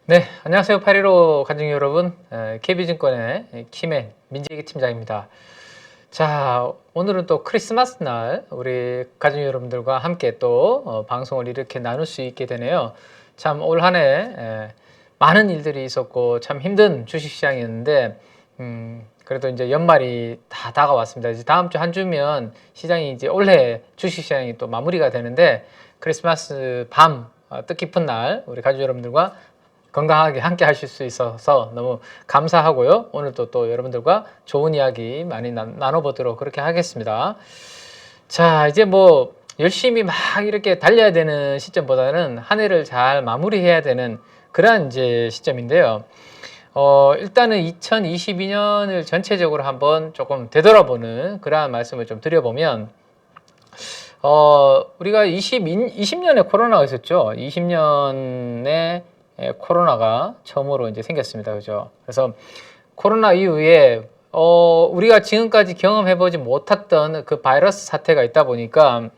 네, 안녕하세요. 815 가족 여러분. KB증권의 김앤 민재기 팀장입니다. 자, 오늘은 또 크리스마스 날 우리 가족 여러분들과 함께 또 방송을 이렇게 나눌 수 있게 되네요. 참 올 한 해 많은 일들이 있었고 참 힘든 주식시장이었는데 그래도 이제 연말이 다 다가왔습니다. 이제 다음 주 한 주면 시장이 이제 올해 주식시장이 또 마무리가 되는데 크리스마스 밤 뜻깊은 날 우리 가족 여러분들과 건강하게 함께 하실 수 있어서 너무 감사하고요. 오늘도 또 여러분들과 좋은 이야기 많이 나눠보도록 그렇게 하겠습니다. 자, 이제 뭐 열심히 막 이렇게 달려야 되는 시점보다는 한 해를 잘 마무리해야 되는 그러한 이제 시점인데요. 일단은 2022년을 전체적으로 한번 조금 되돌아보는 그러한 말씀을 좀 드려보면, 우리가 20년에 코로나가 있었죠. 20년에 코로나가 처음으로 이제 생겼습니다. 그죠? 그래서 코로나 이후에 우리가 지금까지 경험해보지 못했던 그 바이러스 사태가 있다 보니까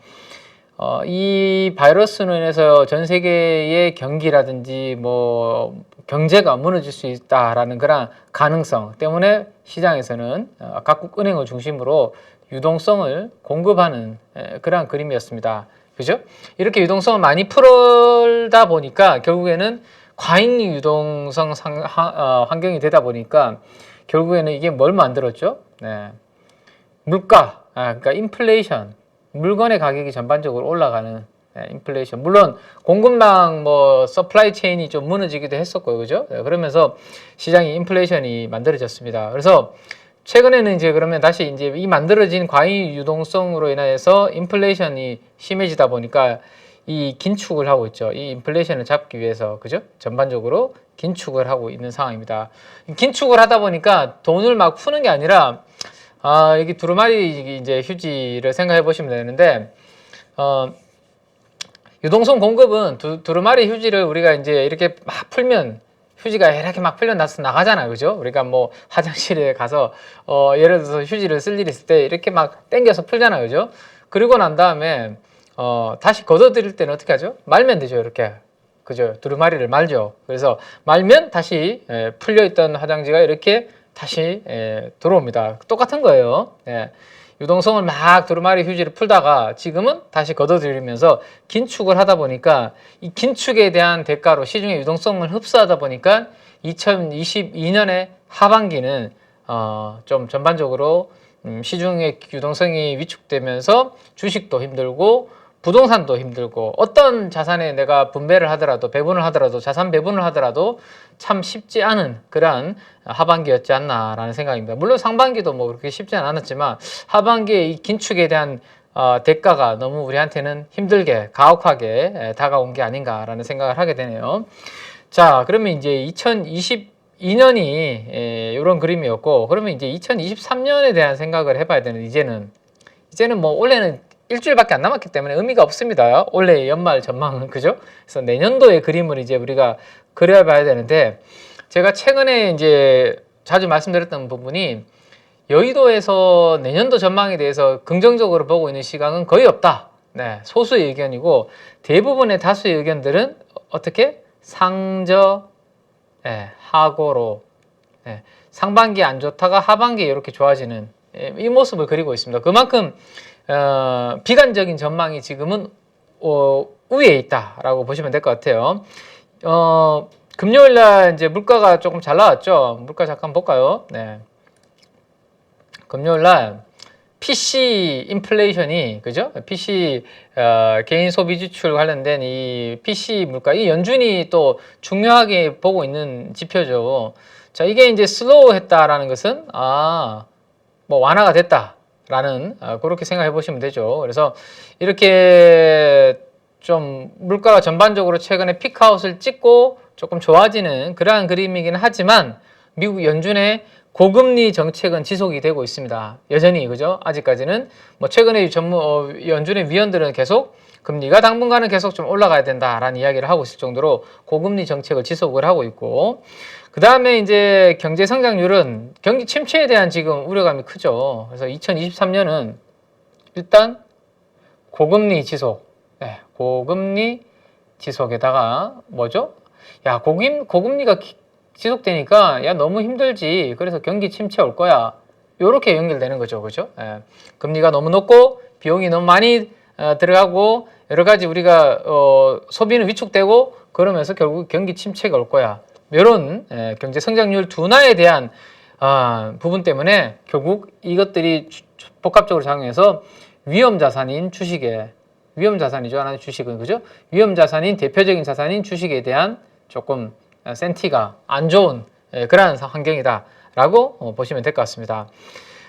이 바이러스로 인해서 전 세계의 경기라든지 뭐 경제가 무너질 수 있다라는 그런 가능성 때문에 시장에서는 각국 은행을 중심으로 유동성을 공급하는 그러한 그림이었습니다. 그죠? 이렇게 유동성을 많이 풀다 보니까 결국에는 과잉 유동성 환경이 되다 보니까 결국에는 이게 뭘 만들었죠? 네. 물가, 그러니까 인플레이션, 물건의 가격이 전반적으로 올라가는 인플레이션. 물론 공급망 뭐 서플라이 체인이 좀 무너지기도 했었고요, 그죠? 그러면서 시장이 인플레이션이 만들어졌습니다. 그래서 최근에는 이제 그러면 다시 이제 이 만들어진 과잉 유동성으로 인해서 인플레이션이 심해지다 보니까 이 긴축을 하고 있죠. 이 인플레이션을 잡기 위해서, 그죠? 전반적으로 긴축을 하고 있는 상황입니다. 긴축을 하다 보니까 돈을 막 푸는 게 아니라, 여기 두루마리 이제 휴지를 생각해 보시면 되는데, 유동성 공급은 두루마리 휴지를 우리가 이제 이렇게 막 풀면 휴지가 이렇게 막 풀려나서 나가잖아요. 그죠? 우리가 뭐 화장실에 가서, 예를 들어서 휴지를 쓸 일이 있을 때 이렇게 막 당겨서 풀잖아요. 그죠? 그리고 난 다음에, 다시 걷어들일 때는 어떻게 하죠? 말면 되죠. 이렇게. 그죠? 두루마리를 말죠. 그래서 말면 다시 풀려있던 화장지가 이렇게 다시 들어옵니다. 똑같은 거예요. 유동성을 막 두루마리 휴지를 풀다가 지금은 다시 걷어들이면서 긴축을 하다 보니까 이 긴축에 대한 대가로 시중의 유동성을 흡수하다 보니까 2022년의 하반기는 좀 전반적으로 시중의 유동성이 위축되면서 주식도 힘들고 부동산도 힘들고 어떤 자산에 내가 분배를 하더라도 배분을 하더라도 자산 배분을 하더라도 참 쉽지 않은 그러한 하반기였지 않나라는 생각입니다. 물론 상반기도 뭐 그렇게 쉽지는 않았지만 하반기의 이 긴축에 대한 대가가 너무 우리한테는 힘들게 가혹하게 다가온 게 아닌가라는 생각을 하게 되네요. 자, 그러면 이제 2022년이 이런 그림이었고, 그러면 이제 2023년에 대한 생각을 해봐야 되는 이제는 뭐 올해는 일주일밖에 안 남았기 때문에 의미가 없습니다. 올해 연말 전망은. 그죠? 그래서 내년도의 그림을 이제 우리가 그려봐야 되는데, 제가 최근에 이제 자주 말씀드렸던 부분이 여의도에서 내년도 전망에 대해서 긍정적으로 보고 있는 시각은 거의 없다. 네, 소수의 의견이고 대부분의 다수의 의견들은 어떻게? 상저, 하고로, 상반기 안 좋다가 하반기에 이렇게 좋아지는 이 모습을 그리고 있습니다. 그만큼 비관적인 전망이 지금은 우위에 있다라고 보시면 될 것 같아요. 금요일 날 이제 물가가 조금 잘 나왔죠. 물가 잠깐 볼까요? 네. 금요일 날 PC 인플레이션이, 그죠? PC 개인 소비 지출 관련된 이 PC 물가, 이 연준이 또 중요하게 보고 있는 지표죠. 자, 이게 이제 슬로우했다라는 것은 뭐 완화가 됐다라는 그렇게 생각해 보시면 되죠. 그래서 이렇게 좀 물가가 전반적으로 최근에 피크아웃을 찍고 조금 좋아지는 그러한 그림이긴 하지만 미국 연준의 고금리 정책은 지속이 되고 있습니다. 여전히, 그죠? 아직까지는 뭐 최근에 연준의 위원들은 계속 금리가 당분간은 계속 좀 올라가야 된다라는 이야기를 하고 있을 정도로 고금리 정책을 지속을 하고 있고, 그 다음에 이제 경제 성장률은 경기 침체에 대한 지금 우려감이 크죠. 그래서 2023년은 일단 고금리 지속, 고금리 지속에다가 뭐죠? 야, 고금리가 지속되니까 야, 너무 힘들지. 그래서 경기 침체 올 거야. 요렇게 연결되는 거죠. 그죠? 예. 금리가 너무 높고 비용이 너무 많이 들어가고 여러 가지 우리가 소비는 위축되고 그러면서 결국 경기 침체가 올 거야. 이런 경제 성장률 둔화에 대한 부분 때문에 결국 이것들이 복합적으로 작용해서 위험 자산인 주식에 위험 자산이죠. 하나의 주식은 그죠? 위험 자산인 대표적인 자산인 주식에 대한 조금 센티가 안 좋은 그러한 환경이다라고 보시면 될 것 같습니다.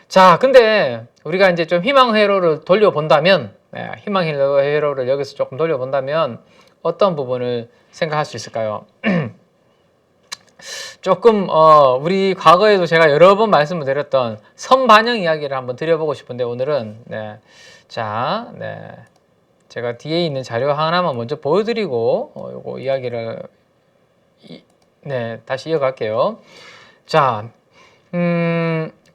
자, 근데 우리가 이제 좀 희망 회로를 돌려본다면, 희망 회로를 여기서 조금 돌려본다면 어떤 부분을 생각할 수 있을까요? 조금 우리 과거에도 제가 여러 번 말씀을 드렸던 선반영 이야기를 한번 드려보고 싶은데 오늘은 자, 제가 뒤에 있는 자료 하나만 먼저 보여드리고 요거 이야기를 다시 이어갈게요. 자,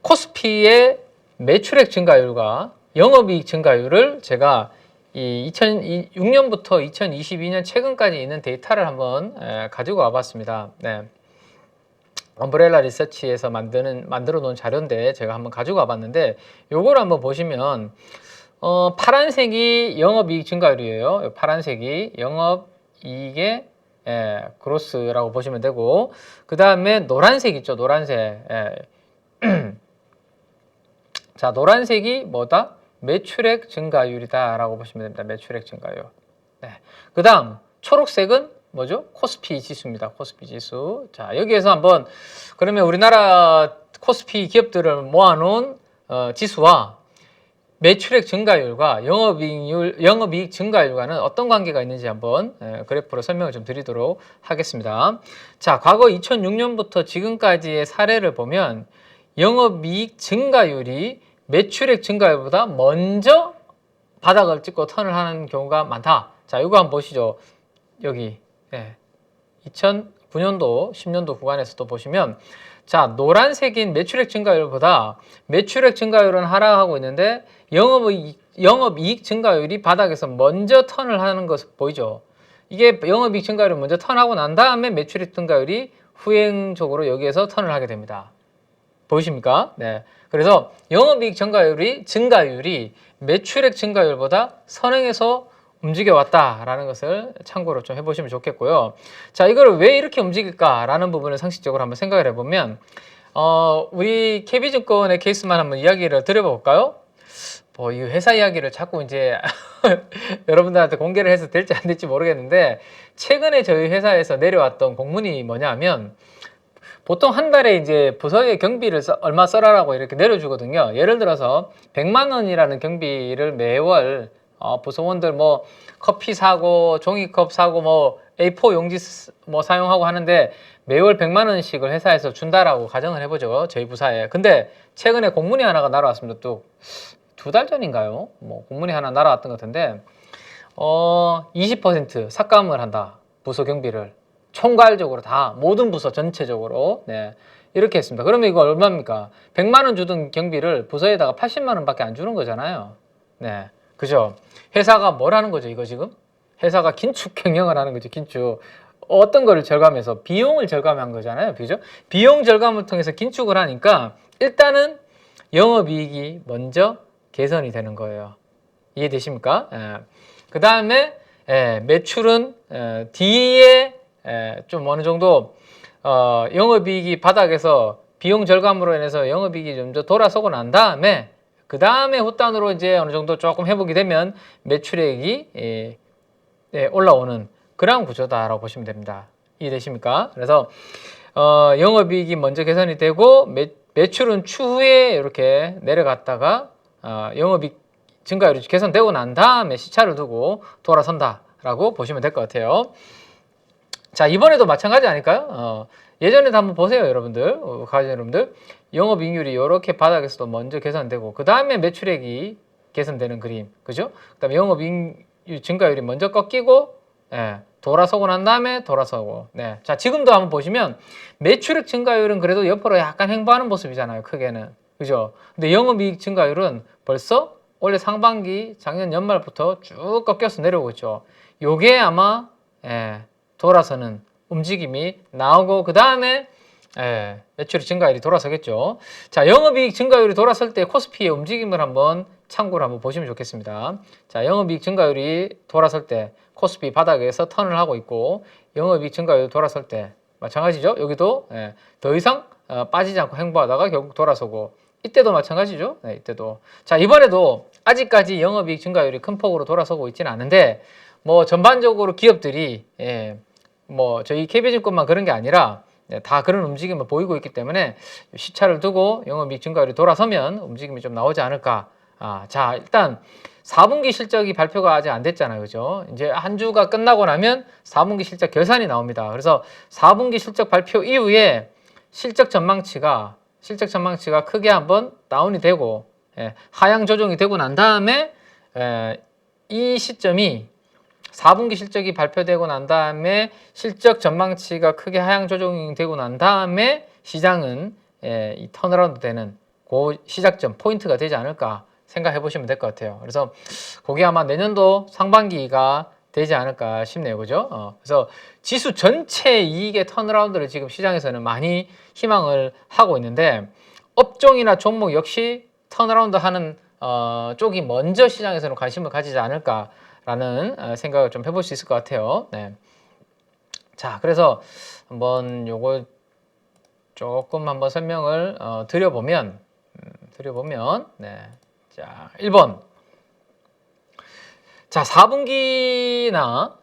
코스피의 매출액 증가율과 영업이익 증가율을 제가 이 2006년부터 2022년 최근까지 있는 데이터를 한번 가지고 와봤습니다. 엄브렐라 리서치에서 만들어 놓은 자료인데 제가 한번 가지고 와봤는데 요걸 한번 보시면 파란색이 영업이익 증가율이에요. 파란색이 영업이익의 그로스라고 보시면 되고 그 다음에 노란색 있죠. 노란색. 자, 노란색이 뭐다? 매출액 증가율이다 라고 보시면 됩니다. 매출액 증가율. 그 다음 초록색은 뭐죠? 코스피 지수입니다. 코스피 지수. 자, 여기에서 한번 그러면 우리나라 코스피 기업들을 모아놓은 지수와 매출액 증가율과 영업이익 증가율과는 어떤 관계가 있는지 한번 그래프로 설명을 좀 드리도록 하겠습니다. 자, 과거 2006년부터 지금까지의 사례를 보면 영업이익 증가율이 매출액 증가율보다 먼저 바닥을 찍고 턴을 하는 경우가 많다. 자, 이거 한번 보시죠. 여기 2009년도, 10년도 구간에서도 보시면 자, 노란색인 매출액 증가율보다 매출액 증가율은 하락하고 있는데 영업이익 증가율이 바닥에서 먼저 턴을 하는 것을 보이죠. 이게 영업이익 증가율을 먼저 턴하고 난 다음에 매출액 증가율이 후행적으로 여기에서 턴을 하게 됩니다. 보이십니까? 그래서 영업이익 증가율이 매출액 증가율보다 선행해서 움직여왔다라는 것을 참고로 좀 해보시면 좋겠고요. 자, 이걸 왜 이렇게 움직일까라는 부분을 상식적으로 한번 생각을 해보면 우리 KB증권의 케이스만 한번 이야기를 드려볼까요? 이 회사 이야기를 자꾸 이제 여러분들한테 공개를 해서 될지 안 될지 모르겠는데 최근에 저희 회사에서 내려왔던 공문이 뭐냐면 보통 한 달에 이제 부서의 경비를 얼마 써라라고 이렇게 내려주거든요. 예를 들어서 100만 원이라는 경비를 매월 부서원들 뭐 커피 사고 종이컵 사고 뭐 A4 용지 뭐 사용하고 하는데 매월 100만 원씩을 회사에서 준다라고 가정을 해보죠. 저희 부사에. 근데 최근에 공문이 하나가 날아왔습니다. 또 2달 전인가요? 뭐 공문이 하나 날아왔던 것 같은데 20% 삭감을 한다. 부서 경비를. 총괄적으로 다 모든 부서 전체적으로 이렇게 했습니다. 그러면 이거 얼마입니까? 100만 원 주던 경비를 부서에다가 80만 원밖에 안 주는 거잖아요. 그죠? 회사가 뭘 하는 거죠, 이거 지금? 회사가 긴축 경영을 하는 거죠, 긴축. 어떤 거를 절감해서 비용을 절감한 거잖아요, 그죠? 비용 절감을 통해서 긴축을 하니까 일단은 영업이익이 먼저 개선이 되는 거예요. 이해되십니까? 그 다음에 매출은 뒤에 좀 어느 정도 영업이익이 바닥에서 비용 절감으로 인해서 영업이익이 좀 더 돌아서고 난 다음에 그 다음에 후단으로 이제 어느 정도 조금 회복이 되면 매출액이 올라오는 그런 구조다라고 보시면 됩니다. 이해되십니까? 그래서 영업이익이 먼저 개선이 되고 매출은 추후에 이렇게 내려갔다가 영업이익 증가율이 개선되고 난 다음에 시차를 두고 돌아선다라고 보시면 될 것 같아요. 자, 이번에도 마찬가지 아닐까요? 예전에도 한번 보세요, 여러분들. 가족 여러분들. 영업이익률이 이렇게 바닥에서도 먼저 개선되고 그 다음에 매출액이 개선되는 그림, 그죠? 그 다음에 영업이익 증가율이 먼저 꺾이고 돌아서고 난 다음에 돌아서고. 자, 지금도 한번 보시면 매출액 증가율은 그래도 옆으로 약간 횡보하는 모습이잖아요, 크게는, 그죠? 근데 영업이익 증가율은 벌써 올해 상반기 작년 연말부터 쭉 꺾여서 내려오고 있죠. 요게 아마 돌아서는 움직임이 나오고 그 다음에 매출이 증가율이 돌아서겠죠. 자, 영업이익 증가율이 돌아설 때 코스피의 움직임을 한번 참고를 한번 보시면 좋겠습니다. 자, 영업이익 증가율이 돌아설 때 코스피 바닥에서 턴을 하고 있고 영업이익 증가율이 돌아설 때 마찬가지죠. 여기도 더 이상 빠지지 않고 횡보하다가 결국 돌아서고 이때도 마찬가지죠. 네, 이때도. 자, 이번에도 아직까지 영업이익 증가율이 큰 폭으로 돌아서고 있지는 않은데 뭐 전반적으로 기업들이 뭐 저희 KB증권만 그런 게 아니라 다 그런 움직임을 보이고 있기 때문에 시차를 두고 영업이익 증가율이 돌아서면 움직임이 좀 나오지 않을까. 자, 일단 4분기 실적이 발표가 아직 안 됐잖아요. 그죠? 이제 한 주가 끝나고 나면 4분기 실적 결산이 나옵니다. 그래서 4분기 실적 발표 이후에 실적 전망치가 크게 한번 다운이 되고 하향 조정이 되고 난 다음에 이 시점이 4분기 실적이 발표되고 난 다음에 실적 전망치가 크게 하향 조정이 되고 난 다음에 시장은 이 턴어라운드 되는 그 시작점 포인트가 되지 않을까 생각해 보시면 될 것 같아요. 그래서 그게 아마 내년도 상반기가 되지 않을까 싶네요. 그죠? 그래서 지수 전체 이익의 턴어라운드를 지금 시장에서는 많이 희망을 하고 있는데 업종이나 종목 역시 턴어라운드 하는 쪽이 먼저 시장에서는 관심을 가지지 않을까라는 생각을 좀 해볼 수 있을 것 같아요. 네. 자, 그래서 한번 요거 조금 한번 설명을 드려보면 네. 자, 1번. 자, 4분기나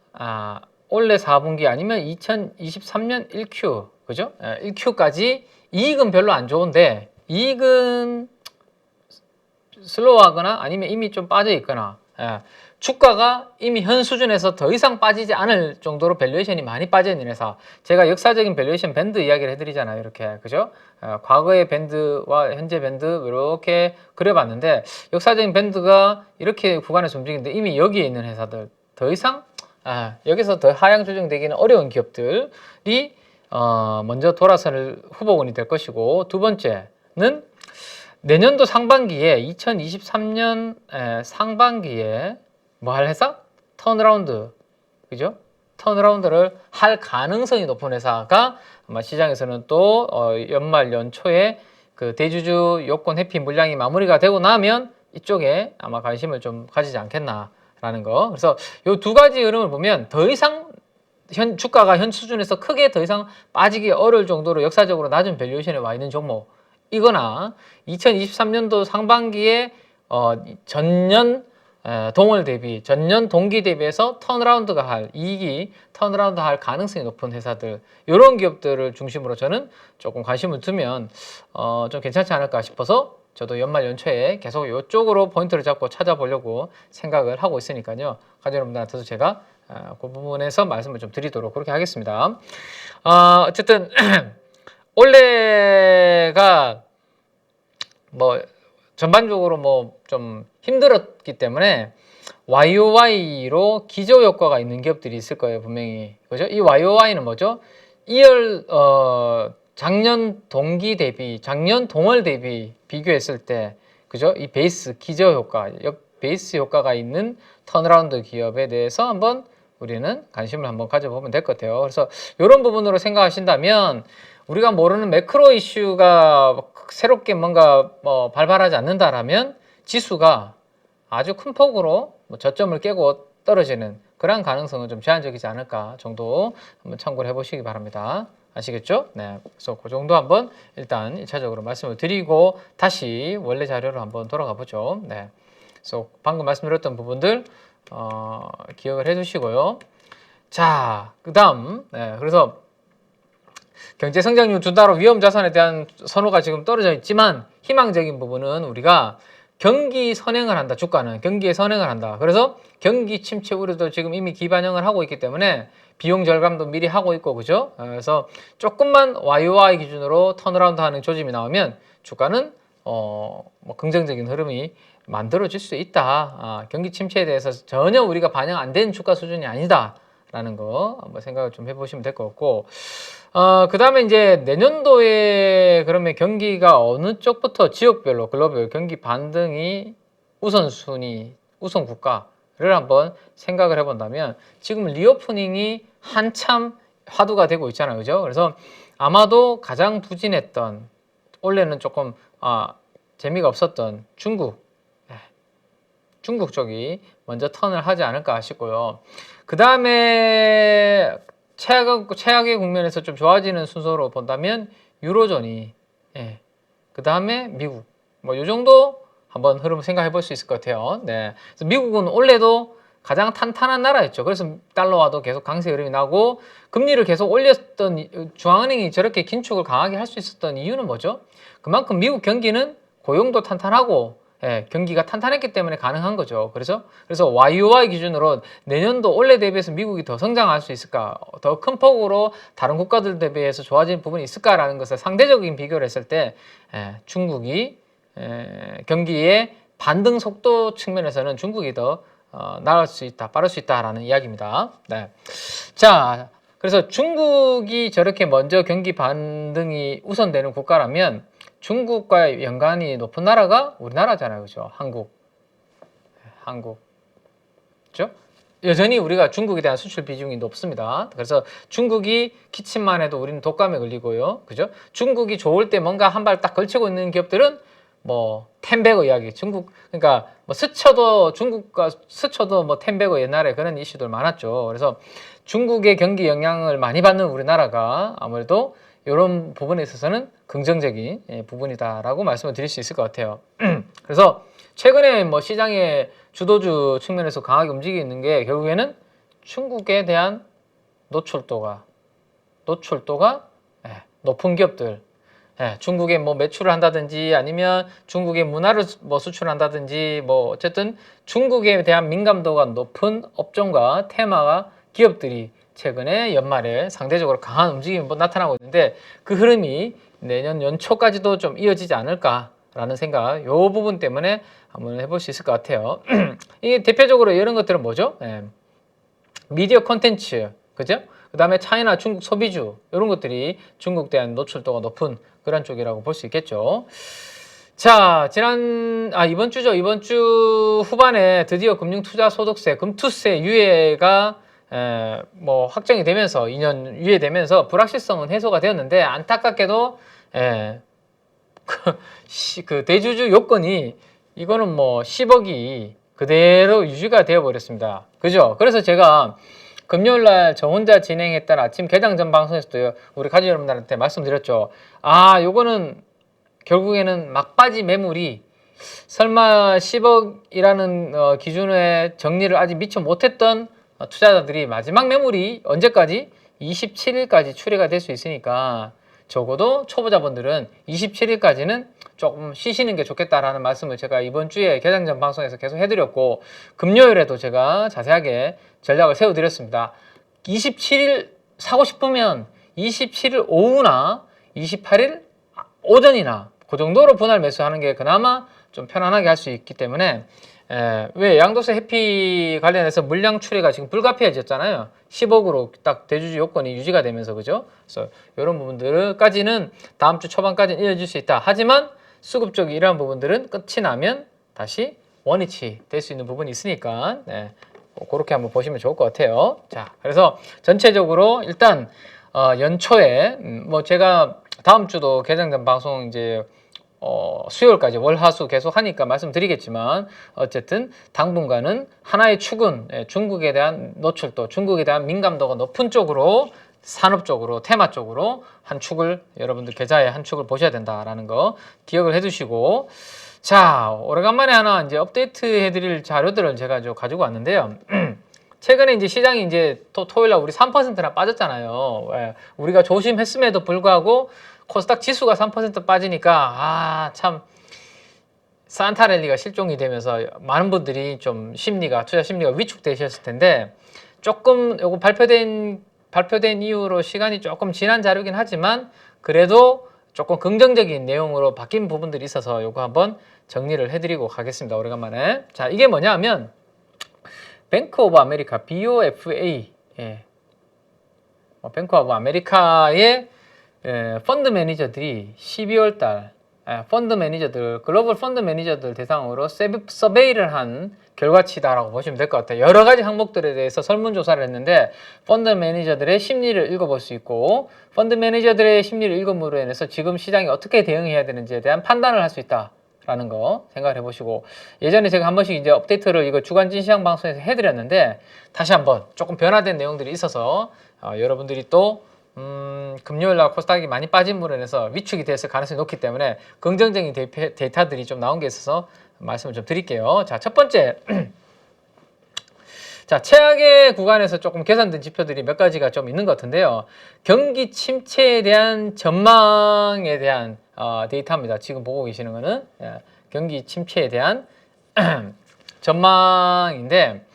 올해 4분기 아니면 2023년 1Q, 그죠? 1Q까지 이익은 별로 안 좋은데 이익은 슬로우하거나 아니면 이미 좀 빠져 있거나 주가가 이미 현 수준에서 더 이상 빠지지 않을 정도로 밸류에이션이 많이 빠져 있는 회사. 제가 역사적인 밸류에이션 밴드 이야기를 해드리잖아요. 이렇게 그죠? 과거의 밴드와 현재 밴드 이렇게 그려봤는데 역사적인 밴드가 이렇게 구간에서 움직이는데 이미 여기에 있는 회사들 더 이상 여기서 더 하향 조정되기는 어려운 기업들이 먼저 돌아서는 후보군이 될 것이고 두 번째는 내년도 상반기에 2023년 상반기에 뭐 할 회사? 턴어라운드, 그죠? 턴어라운드를 할 가능성이 높은 회사가 아마 시장에서는 또 연말 연초에 그 대주주 요건 회피 물량이 마무리가 되고 나면 이쪽에 아마 관심을 좀 가지지 않겠나라는 거. 그래서 요 두 가지 흐름을 보면 더 이상 주가가 현 수준에서 크게 더 이상 빠지기 어려울 정도로 역사적으로 낮은 밸류에이션에 와 있는 종목 이거나 2023년도 상반기에 전년 동월 대비, 전년 동기 대비해서 턴어라운드가 할 이익이 턴어라운드 할 가능성이 높은 회사들 이런 기업들을 중심으로 저는 조금 관심을 두면 좀 괜찮지 않을까 싶어서 저도 연말 연초에 계속 이쪽으로 포인트를 잡고 찾아보려고 생각을 하고 있으니까요. 가족 여러분들한테도 제가 그 부분에서 말씀을 좀 드리도록 그렇게 하겠습니다. 어쨌든 올해가 뭐 전반적으로 뭐 좀 힘들었기 때문에 YOY로 기저 효과가 있는 기업들이 있을 거예요, 분명히. 그죠? 이 YOY는 뭐죠? 2월 작년 동기 대비, 작년 동월 대비 비교했을 때, 그죠? 이 베이스 기저 효과, 베이스 효과가 있는 턴어라운드 기업에 대해서 한번 우리는 관심을 한번 가져보면 될 것 같아요. 그래서 이런 부분으로 생각하신다면 우리가 모르는 매크로 이슈가 새롭게 뭔가 발발하지 않는다라면 지수가 아주 큰 폭으로 저점을 깨고 떨어지는 그런 가능성은 좀 제한적이지 않을까 정도 한번 참고를 해보시기 바랍니다. 아시겠죠? 네. 그래서 그 정도 한번 일단 1차적으로 말씀을 드리고 다시 원래 자료로 한번 돌아가 보죠. 네. 그래서 방금 말씀드렸던 부분들 기억을 해 두시고요. 자, 그 다음 그래서 경제 성장률 준다로 위험 자산에 대한 선호가 지금 떨어져 있지만 희망적인 부분은 우리가 경기 선행을 한다. 주가는 경기에 선행을 한다. 그래서 경기 침체 우려도 지금 이미 기반영을 하고 있기 때문에 비용 절감도 미리 하고 있고 그죠? 그래서 조금만 YOY 기준으로 턴어라운드 하는 조짐이 나오면 주가는 뭐 긍정적인 흐름이 만들어질 수 있다. 경기 침체에 대해서 전혀 우리가 반영 안 된 주가 수준이 아니다. 라는 거 한번 생각을 좀 해보시면 될 것 같고 그 다음에 이제 내년도에 그러면 경기가 어느 쪽부터 지역별로 글로벌 경기 반등이 우선순위, 우선 국가를 한번 생각을 해본다면 지금 리오프닝이 한참 화두가 되고 있잖아요. 그죠? 그래서 아마도 가장 부진했던, 원래는 조금 재미가 없었던 중국 쪽이 먼저 턴을 하지 않을까 싶고요. 그 다음에 최악의 국면에서 좀 좋아지는 순서로 본다면 유로존이, 그 다음에 미국, 뭐 이 정도 한번 흐름 생각해 볼 수 있을 것 같아요. 네. 그래서 미국은 원래도 가장 탄탄한 나라였죠. 그래서 달러와도 계속 강세 흐름이 나고 금리를 계속 올렸던, 중앙은행이 저렇게 긴축을 강하게 할 수 있었던 이유는 뭐죠? 그만큼 미국 경기는 고용도 탄탄하고 경기가 탄탄했기 때문에 가능한 거죠. 그래서 YOY 기준으로 내년도 올해 대비해서 미국이 더 성장할 수 있을까? 더 큰 폭으로 다른 국가들 대비해서 좋아지는 부분이 있을까라는 것을 상대적인 비교를 했을 때 중국이 경기의 반등 속도 측면에서는 중국이 더 나을 수 있다, 빠를 수 있다라는 이야기입니다. 네. 자, 그래서 중국이 저렇게 먼저 경기 반등이 우선되는 국가라면 중국과 연관이 높은 나라가 우리나라잖아요. 그죠? 한국. 그죠? 여전히 우리가 중국에 대한 수출 비중이 높습니다. 그래서 중국이 기침만 해도 우리는 독감에 걸리고요. 그죠? 중국이 좋을 때 뭔가 한 발 딱 걸치고 있는 기업들은 뭐 텐베거 이야기, 그러니까 뭐 중국과 스쳐도 뭐 텐베거 옛날에 그런 이슈들 많았죠. 그래서 중국의 경기 영향을 많이 받는 우리나라가 아무래도 이런 부분에 있어서는 긍정적인 부분이다라고 말씀을 드릴 수 있을 것 같아요. 그래서 최근에 뭐 시장의 주도주 측면에서 강하게 움직이고 있는 게 결국에는 중국에 대한 노출도가 높은 기업들, 중국에 뭐 매출을 한다든지 아니면 중국의 문화를 뭐 수출한다든지 뭐 어쨌든 중국에 대한 민감도가 높은 업종과 테마가 기업들이 최근에 연말에 상대적으로 강한 움직임이 나타나고 있는데 그 흐름이 내년 연초까지도 좀 이어지지 않을까라는 생각, 이 부분 때문에 한번 해볼 수 있을 것 같아요. 이게 대표적으로 이런 것들은 뭐죠? 미디어 콘텐츠, 그죠? 그 다음에 차이나 중국 소비주, 이런 것들이 중국 대한 노출도가 높은 그런 쪽이라고 볼 수 있겠죠. 자, 이번 주 후반에 드디어 금융투자소득세, 금투세 유예가 뭐 확정이 되면서 2년 유예되면서 불확실성은 해소가 되었는데 안타깝게도 그 대주주 요건이 이거는 뭐 10억이 그대로 유지가 되어 버렸습니다. 그죠? 그래서 제가 금요일날 저 혼자 진행했던 아침 개장전 방송에서도 우리 가족 여러분들한테 말씀드렸죠. 요거는 결국에는 막바지 매물이 설마 10억이라는 기준에 정리를 아직 미처 못했던 투자자들이 마지막 매물이 언제까지? 27일까지 추리가 될 수 있으니까 적어도 초보자분들은 27일까지는 조금 쉬시는 게 좋겠다라는 말씀을 제가 이번 주에 개장전 방송에서 계속 해드렸고 금요일에도 제가 자세하게 전략을 세워드렸습니다. 27일 사고 싶으면 27일 오후나 28일 오전이나 그 정도로 분할 매수하는 게 그나마 좀 편안하게 할 수 있기 때문에 왜 양도세 회피 관련해서 물량 추리가 지금 불가피해졌잖아요. 10억으로 딱 대주주 요건이 유지가 되면서 그죠? 그래서 이런 부분들까지는 다음 주 초반까지는 이어질 수 있다. 하지만 수급적 이러한 부분들은 끝이 나면 다시 원위치 될 수 있는 부분이 있으니까 그렇게 한번 보시면 좋을 것 같아요. 자, 그래서 전체적으로 일단 연초에 뭐 제가 다음 주도 개장전 방송 이제 수요일까지 월화수 계속 하니까 말씀드리겠지만 어쨌든 당분간은 하나의 축은 중국에 대한 노출도, 중국에 대한 민감도가 높은 쪽으로 산업 쪽으로, 테마 쪽으로 한 축을 여러분들 계좌에 한 축을 보셔야 된다라는 거 기억을 해두시고 자, 오래간만에 하나 이제 업데이트 해드릴 자료들을 제가 좀 가지고 왔는데요. 최근에 이제 시장이 이제 토요일날 우리 3%나 빠졌잖아요. 우리가 조심했음에도 불구하고 코스닥 지수가 3% 빠지니까 참 산타랠리가 실종이 되면서 많은 분들이 좀 투자 심리가 위축되셨을 텐데 조금 요거 발표된 이후로 시간이 조금 지난 자료긴 하지만 그래도 조금 긍정적인 내용으로 바뀐 부분들이 있어서 요거 한번 정리를 해드리고 가겠습니다. 오래간만에. 자, 이게 뭐냐 하면 뱅크 오브 아메리카 BOFA 뱅크 오브 아메리카의 펀드 매니저들이 12월 달 펀드 매니저들, 글로벌 펀드 매니저들 대상으로 서베이를 한 결과치다라고 보시면 될 것 같아요. 여러 가지 항목들에 대해서 설문조사를 했는데 펀드 매니저들의 심리를 읽어볼 수 있고 펀드 매니저들의 심리를 읽음으로 인해서 지금 시장이 어떻게 대응해야 되는지에 대한 판단을 할 수 있다라는 거 생각을 해보시고 예전에 제가 한 번씩 이제 업데이트를 이거 주간진 시장 방송에서 해드렸는데 다시 한번 조금 변화된 내용들이 있어서 여러분들이 또 금요일날 코스닥이 많이 빠짐으로 인해서 위축이 됐을 가능성이 높기 때문에 긍정적인 데이터들이 좀 나온 게 있어서 말씀을 좀 드릴게요. 자, 첫 번째. 자, 최악의 구간에서 조금 개선된 지표들이 몇 가지가 좀 있는 것 같은데요. 경기 침체에 대한 전망에 대한 데이터입니다. 지금 보고 계시는 거는 경기 침체에 대한 전망인데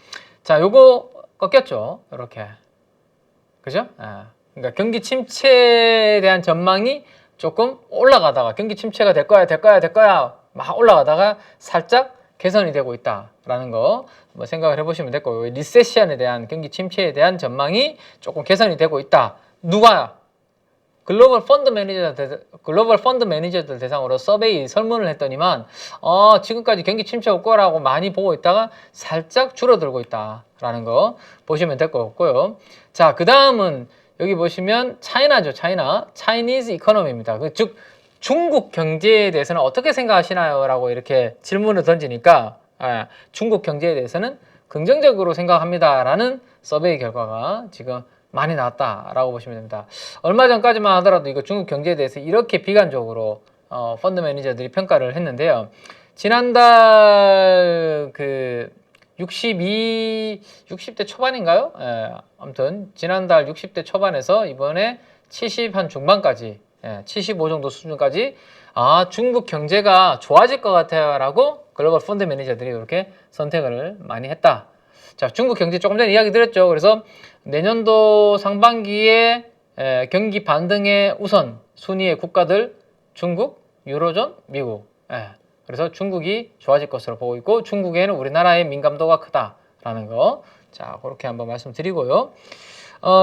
자, 요거 꺾였죠. 이렇게. 그죠? 그러니까 경기 침체에 대한 전망이 조금 올라가다가 경기 침체가 될 거야 막 올라가다가 살짝 개선이 되고 있다라는 거 뭐 생각을 해보시면 될 거고 리세션에 대한 경기 침체에 대한 전망이 조금 개선이 되고 있다. 누가? 글로벌 펀드 매니저들 대상으로 서베이 설문을 했더니만 지금까지 경기 침체 올 거라고 많이 보고 있다가 살짝 줄어들고 있다라는 거 보시면 될 것 같고요. 자, 그 다음은 여기 보시면 차이나죠. 차이니즈 이코노미입니다. 즉 중국 경제에 대해서는 어떻게 생각하시나요? 라고 이렇게 질문을 던지니까 중국 경제에 대해서는 긍정적으로 생각합니다. 라는 서베이 결과가 지금 많이 나왔다라고 보시면 됩니다. 얼마 전까지만 하더라도 이거 중국 경제에 대해서 이렇게 비관적으로 펀드 매니저들이 평가를 했는데요. 지난달 그 60대 초반인가요? 아무튼 지난달 60대 초반에서 이번에 70 한 중반까지 75 정도 수준까지 중국 경제가 좋아질 것 같아요 라고 글로벌 펀드 매니저들이 이렇게 선택을 많이 했다. 자, 중국 경제 조금 전에 이야기 드렸죠. 그래서 내년도 상반기에 경기 반등의 우선 순위의 국가들 중국, 유로존, 미국. 그래서 중국이 좋아질 것으로 보고 있고 중국에는 우리나라의 민감도가 크다라는 거. 자, 그렇게 한번 말씀드리고요.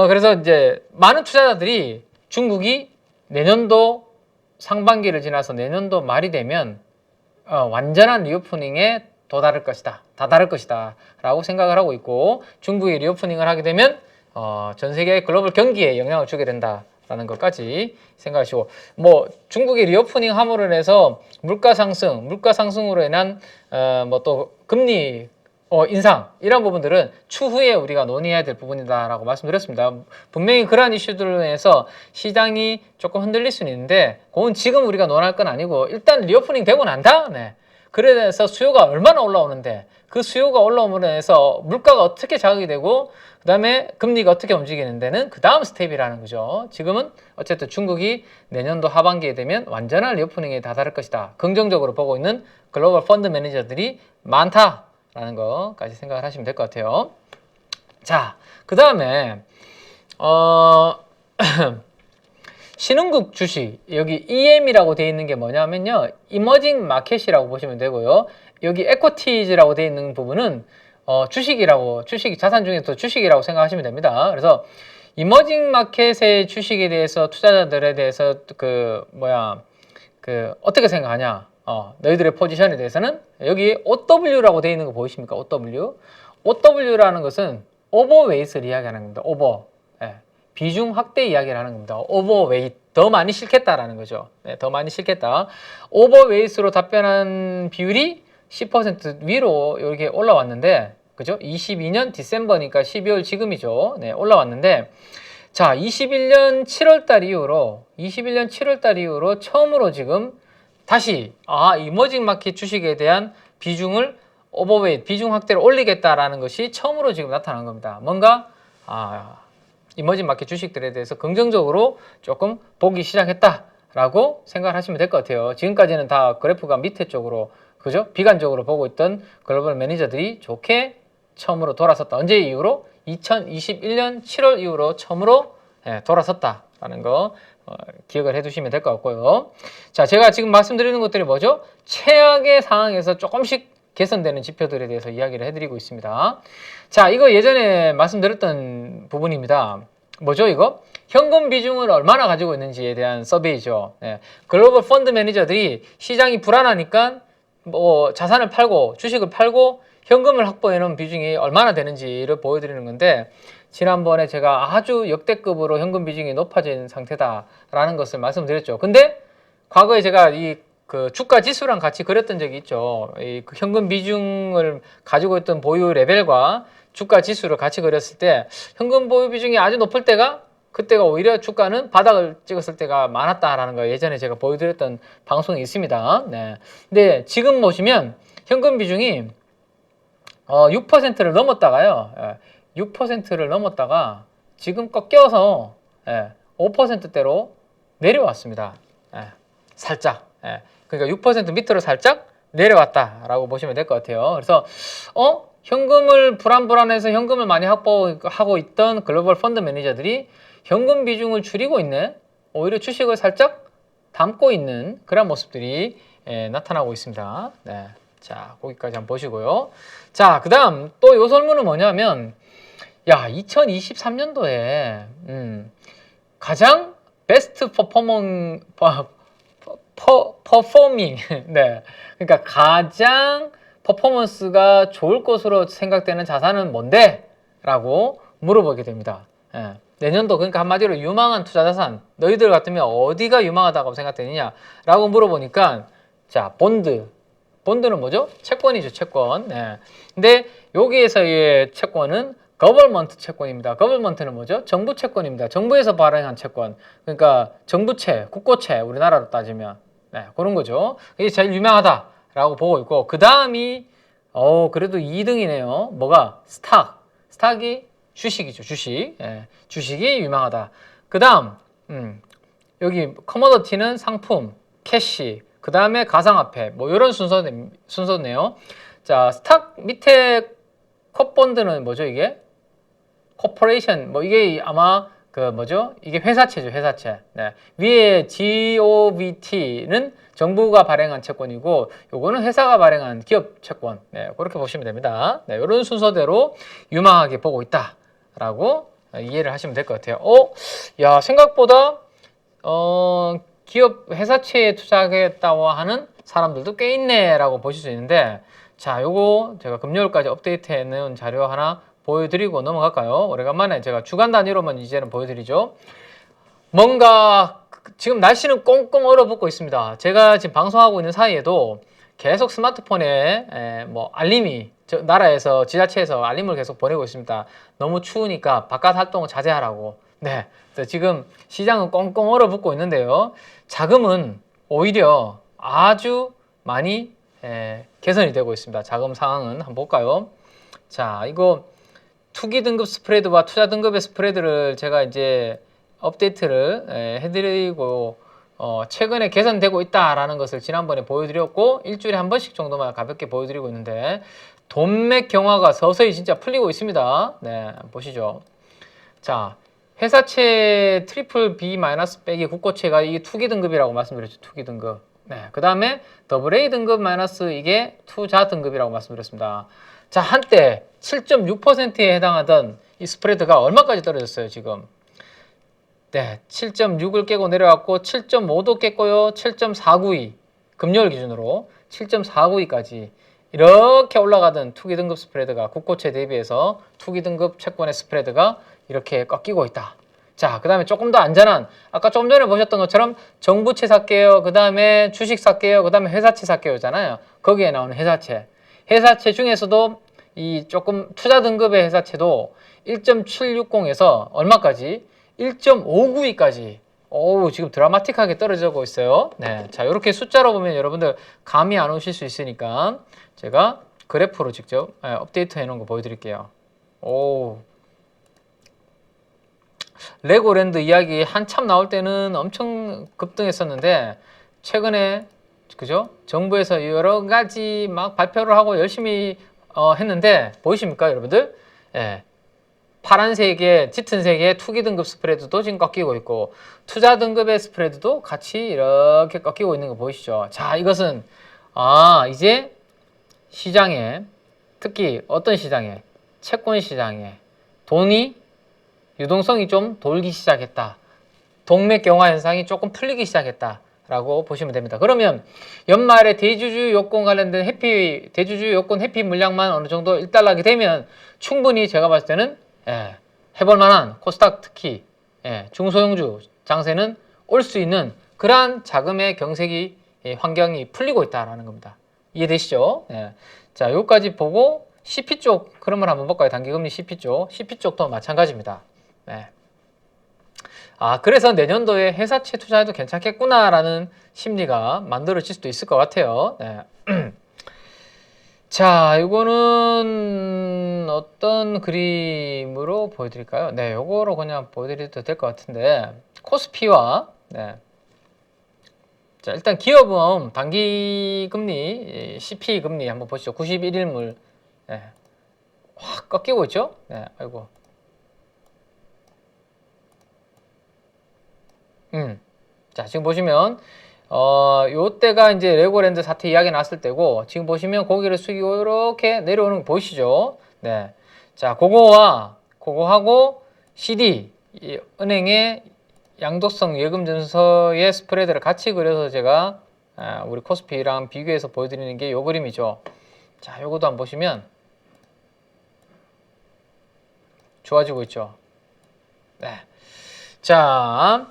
그래서 이제 많은 투자자들이 중국이 내년도 상반기를 지나서 내년도 말이 되면 완전한 리오프닝에 다다를 것이다 라고 생각을 하고 있고 중국이 리오프닝을 하게 되면 전 세계 글로벌 경기에 영향을 주게 된다라는 것까지 생각하시고 뭐 중국이 리오프닝 함으로 인해서 물가 상승으로 인한 뭐 또 금리 인상 이런 부분들은 추후에 우리가 논의해야 될 부분이다라고 말씀드렸습니다. 분명히 그러한 이슈들로 인해서 시장이 조금 흔들릴 수는 있는데 그건 지금 우리가 논할 건 아니고 일단 리오프닝 되고 난 다음에 그래서 수요가 얼마나 올라오는데 그 수요가 올라옴으로 인해서 물가가 어떻게 자극이 되고 그 다음에 금리가 어떻게 움직이는 데는 그 다음 스텝이라는 거죠. 지금은 어쨌든 중국이 내년도 하반기에 되면 완전한 리오프닝에 다다를 것이다. 긍정적으로 보고 있는 글로벌 펀드 매니저들이 많다라는 거까지 생각을 하시면 될 것 같아요. 자, 그 다음에 신흥국 주식 여기 EM이라고 되어 있는 게 뭐냐면요 이머징 마켓이라고 보시면 되고요 여기 에코티즈라고 되어 있는 부분은 주식 자산 중에서 주식이라고 생각하시면 됩니다. 그래서 이머징 마켓의 주식에 대해서 투자자들에 대해서 어떻게 생각하냐 너희들의 포지션에 대해서는 여기 OW라고 되어 있는 거 보이십니까? OW라는 것은 오버웨이트를 이야기하는 겁니다. 비중 확대 이야기를 하는 겁니다. 오버웨이트, 더 많이 싫겠다라는 거죠. 더 많이 싫겠다. 오버웨이트로 답변한 비율이 10% 위로 이렇게 올라왔는데, 그죠? 22년 디셈버니까 12월 지금이죠. 올라왔는데, 자, 21년 7월달 이후로 처음으로 지금 다시 이머징 마켓 주식에 대한 비중을 오버웨이트, 비중 확대를 올리겠다라는 것이 처음으로 지금 나타난 겁니다. 뭔가 이머징 마켓 주식들에 대해서 긍정적으로 조금 보기 시작했다라고 생각을 하시면 될 것 같아요. 지금까지는 다 그래프가 밑에 쪽으로 그죠? 비관적으로 보고 있던 글로벌 매니저들이 좋게 처음으로 돌아섰다. 언제 이후로? 2021년 7월 이후로 처음으로 돌아섰다라는 거 기억을 해두시면 될 것 같고요. 자, 제가 지금 말씀드리는 것들이 뭐죠? 최악의 상황에서 조금씩 개선되는 지표들에 대해서 이야기를 해드리고 있습니다. 자, 이거 예전에 말씀드렸던 부분입니다. 뭐죠 이거? 현금 비중을 얼마나 가지고 있는지에 대한 서베이죠. 예. 글로벌 펀드 매니저들이 시장이 불안하니까 뭐 자산을 팔고 주식을 팔고 현금을 확보해 놓은 비중이 얼마나 되는지를 보여드리는 건데, 지난번에 제가 아주 역대급으로 현금 비중이 높아진 상태다라는 것을 말씀드렸죠. 근데 과거에 제가 이 그 주가 지수랑 같이 그렸던 적이 있죠. 그 현금 비중을 가지고 있던 보유 레벨과 주가 지수를 같이 그렸을 때 현금 보유 비중이 아주 높을 때가, 그때가 오히려 주가는 바닥을 찍었을 때가 많았다라는 거 예전에 제가 보여드렸던 방송이 있습니다. 네. 근데 지금 보시면 현금 비중이 6%를 넘었다가요. 6%를 넘었다가 지금 꺾여서 5%대로 내려왔습니다. 살짝. 그러니까 6% 밑으로 살짝 내려왔다라고 보시면 될 것 같아요. 그래서 현금을 불안해서 현금을 많이 확보하고 있던 글로벌 펀드 매니저들이 현금 비중을 줄이고 있네. 오히려 주식을 살짝 담고 있는 그런 모습들이 나타나고 있습니다. 네. 자, 거기까지 한번 보시고요. 자, 그 다음 또 요 설문은 뭐냐면, 야, 2023년도에 가장 베스트 퍼포밍 네, 그러니까 가장 퍼포먼스가 좋을 것으로 생각되는 자산은 뭔데? 라고 물어보게 됩니다. 내년도, 그러니까 한마디로 유망한 투자 자산, 너희들 같으면 어디가 유망하다고 생각되느냐 라고 물어보니까, 자, 본드는 뭐죠? 채권이죠, 채권. 근데 여기에서의 채권은 거버먼트 채권입니다. 거버먼트는 뭐죠? 정부 채권입니다. 정부에서 발행한 채권. 그러니까 정부채, 국고채, 우리나라로 따지면 그런 거죠. 이게 제일 유명하다라고 보고 있고, 그 다음이 그래도 2등이네요. 뭐가? 스탁이 주식이죠, 주식. 주식이 유명하다. 그 다음 여기 커머더티는 상품, 캐시, 그 다음에 가상화폐, 뭐 이런 순서네요. 자, 스탁 밑에 컵본드는 뭐죠, 이게? 코퍼레이션, 뭐 이게 아마 그 뭐죠? 이게 회사채죠, 회사채. 위에 GOVT는 정부가 발행한 채권이고, 요거는 회사가 발행한 기업 채권. 그렇게 보시면 됩니다. 이런 순서대로 유망하게 보고 있다라고 이해를 하시면 될 것 같아요. 야, 생각보다 기업 회사채에 투자하겠다고 하는 사람들도 꽤 있네라고 보실 수 있는데, 자, 요거 제가 금요일까지 업데이트해 놓은 자료 하나 보여드리고 넘어갈까요? 오래간만에 제가 주간 단위로만 이제는 보여드리죠. 뭔가 지금 날씨는 꽁꽁 얼어붙고 있습니다. 제가 지금 방송하고 있는 사이에도 계속 스마트폰에 뭐 알림이 나라에서 지자체에서 알림을 계속 보내고 있습니다. 너무 추우니까 바깥 활동을 자제하라고. 네, 지금 시장은 꽁꽁 얼어붙고 있는데요. 자금은 오히려 아주 많이 개선이 되고 있습니다. 자금 상황은 한번 볼까요? 자, 이거 투기 등급 스프레드와 투자 등급의 스프레드를 제가 이제 업데이트를 해드리고 최근에 개선되고 있다라는 것을 지난번에 보여드렸고, 일주일에 한 번씩 정도만 가볍게 보여드리고 있는데, 돈맥 경화가 서서히 진짜 풀리고 있습니다. 보시죠. 자, 회사채 트리플 B 마이너스 빼기 국고채가 이게 투기 등급이라고 말씀드렸죠. 투기 등급. 그 다음에 더블 A 등급 마이너스 이게 투자 등급이라고 말씀드렸습니다. 자, 한때 7.6%에 해당하던 이 스프레드가 얼마까지 떨어졌어요, 지금? 7.6을 깨고 내려왔고 7.5도 깼고요. 7.492 금요일 기준으로 7.492까지 이렇게 올라가던 투기 등급 스프레드가, 국고채 대비해서 투기 등급 채권의 스프레드가 이렇게 꺾이고 있다. 자, 그 다음에 조금 더 안전한, 아까 조금 전에 보셨던 것처럼 정부채 살게요, 그 다음에 주식 살게요, 그 다음에 회사채 살게요잖아요. 거기에 나오는 회사채 중에서도 이 조금 투자 등급의 회사채도 1.760에서 얼마까지? 1.592까지. 지금 드라마틱하게 떨어지고 있어요. 자, 이렇게 숫자로 보면 여러분들 감이 안 오실 수 있으니까 제가 그래프로 직접 업데이트 해 놓은 거 보여드릴게요. 레고랜드 이야기 한참 나올 때는 엄청 급등했었는데, 최근에 그죠? 정부에서 여러 가지 막 발표를 하고 열심히 했는데, 보이십니까, 여러분들? 파란색의 짙은 색의 투기 등급 스프레드도 지금 꺾이고 있고, 투자 등급의 스프레드도 같이 이렇게 꺾이고 있는 거 보이시죠? 자, 이것은 이제 시장에, 특히 어떤 시장에? 채권 시장에 돈이 유동성이 좀 돌기 시작했다. 동맥경화 현상이 조금 풀리기 시작했다라고 보시면 됩니다. 그러면 연말에 대주주 요건 관련된 대주주 요건 해피 물량만 어느 정도 일단락이 되면 충분히 제가 봤을 때는 해볼 만한 코스닥 특히 중소형주 장세는 올 수 있는 그러한 자금의 경색이 환경이 풀리고 있다라는 겁니다. 이해되시죠? 자, 여기까지 보고 CP 쪽 그러면 한번 볼까요? 단기금리 CP 쪽도 마찬가지입니다. 그래서 내년도에 회사채 투자해도 괜찮겠구나라는 심리가 만들어질 수도 있을 것 같아요. 자, 이거는 어떤 그림으로 보여드릴까요? 요거로 그냥 보여드려도 될 것 같은데, 코스피와, 자, 일단 기업은 단기금리, CP 금리 한번 보시죠. 91일물, 확 꺾이고 있죠? 아이고. 자, 지금 보시면 요때가 이제 레고랜드 사태 이야기 나왔을 때고, 지금 보시면 고개를 숙이고 이렇게 내려오는 거 보이시죠? 자, 그거하고 CD, 이 은행의 양도성 예금 증서의 스프레드를 같이 그려서 제가 우리 코스피랑 비교해서 보여드리는 게 요 그림이죠. 자, 요것도 한번 보시면 좋아지고 있죠. 자,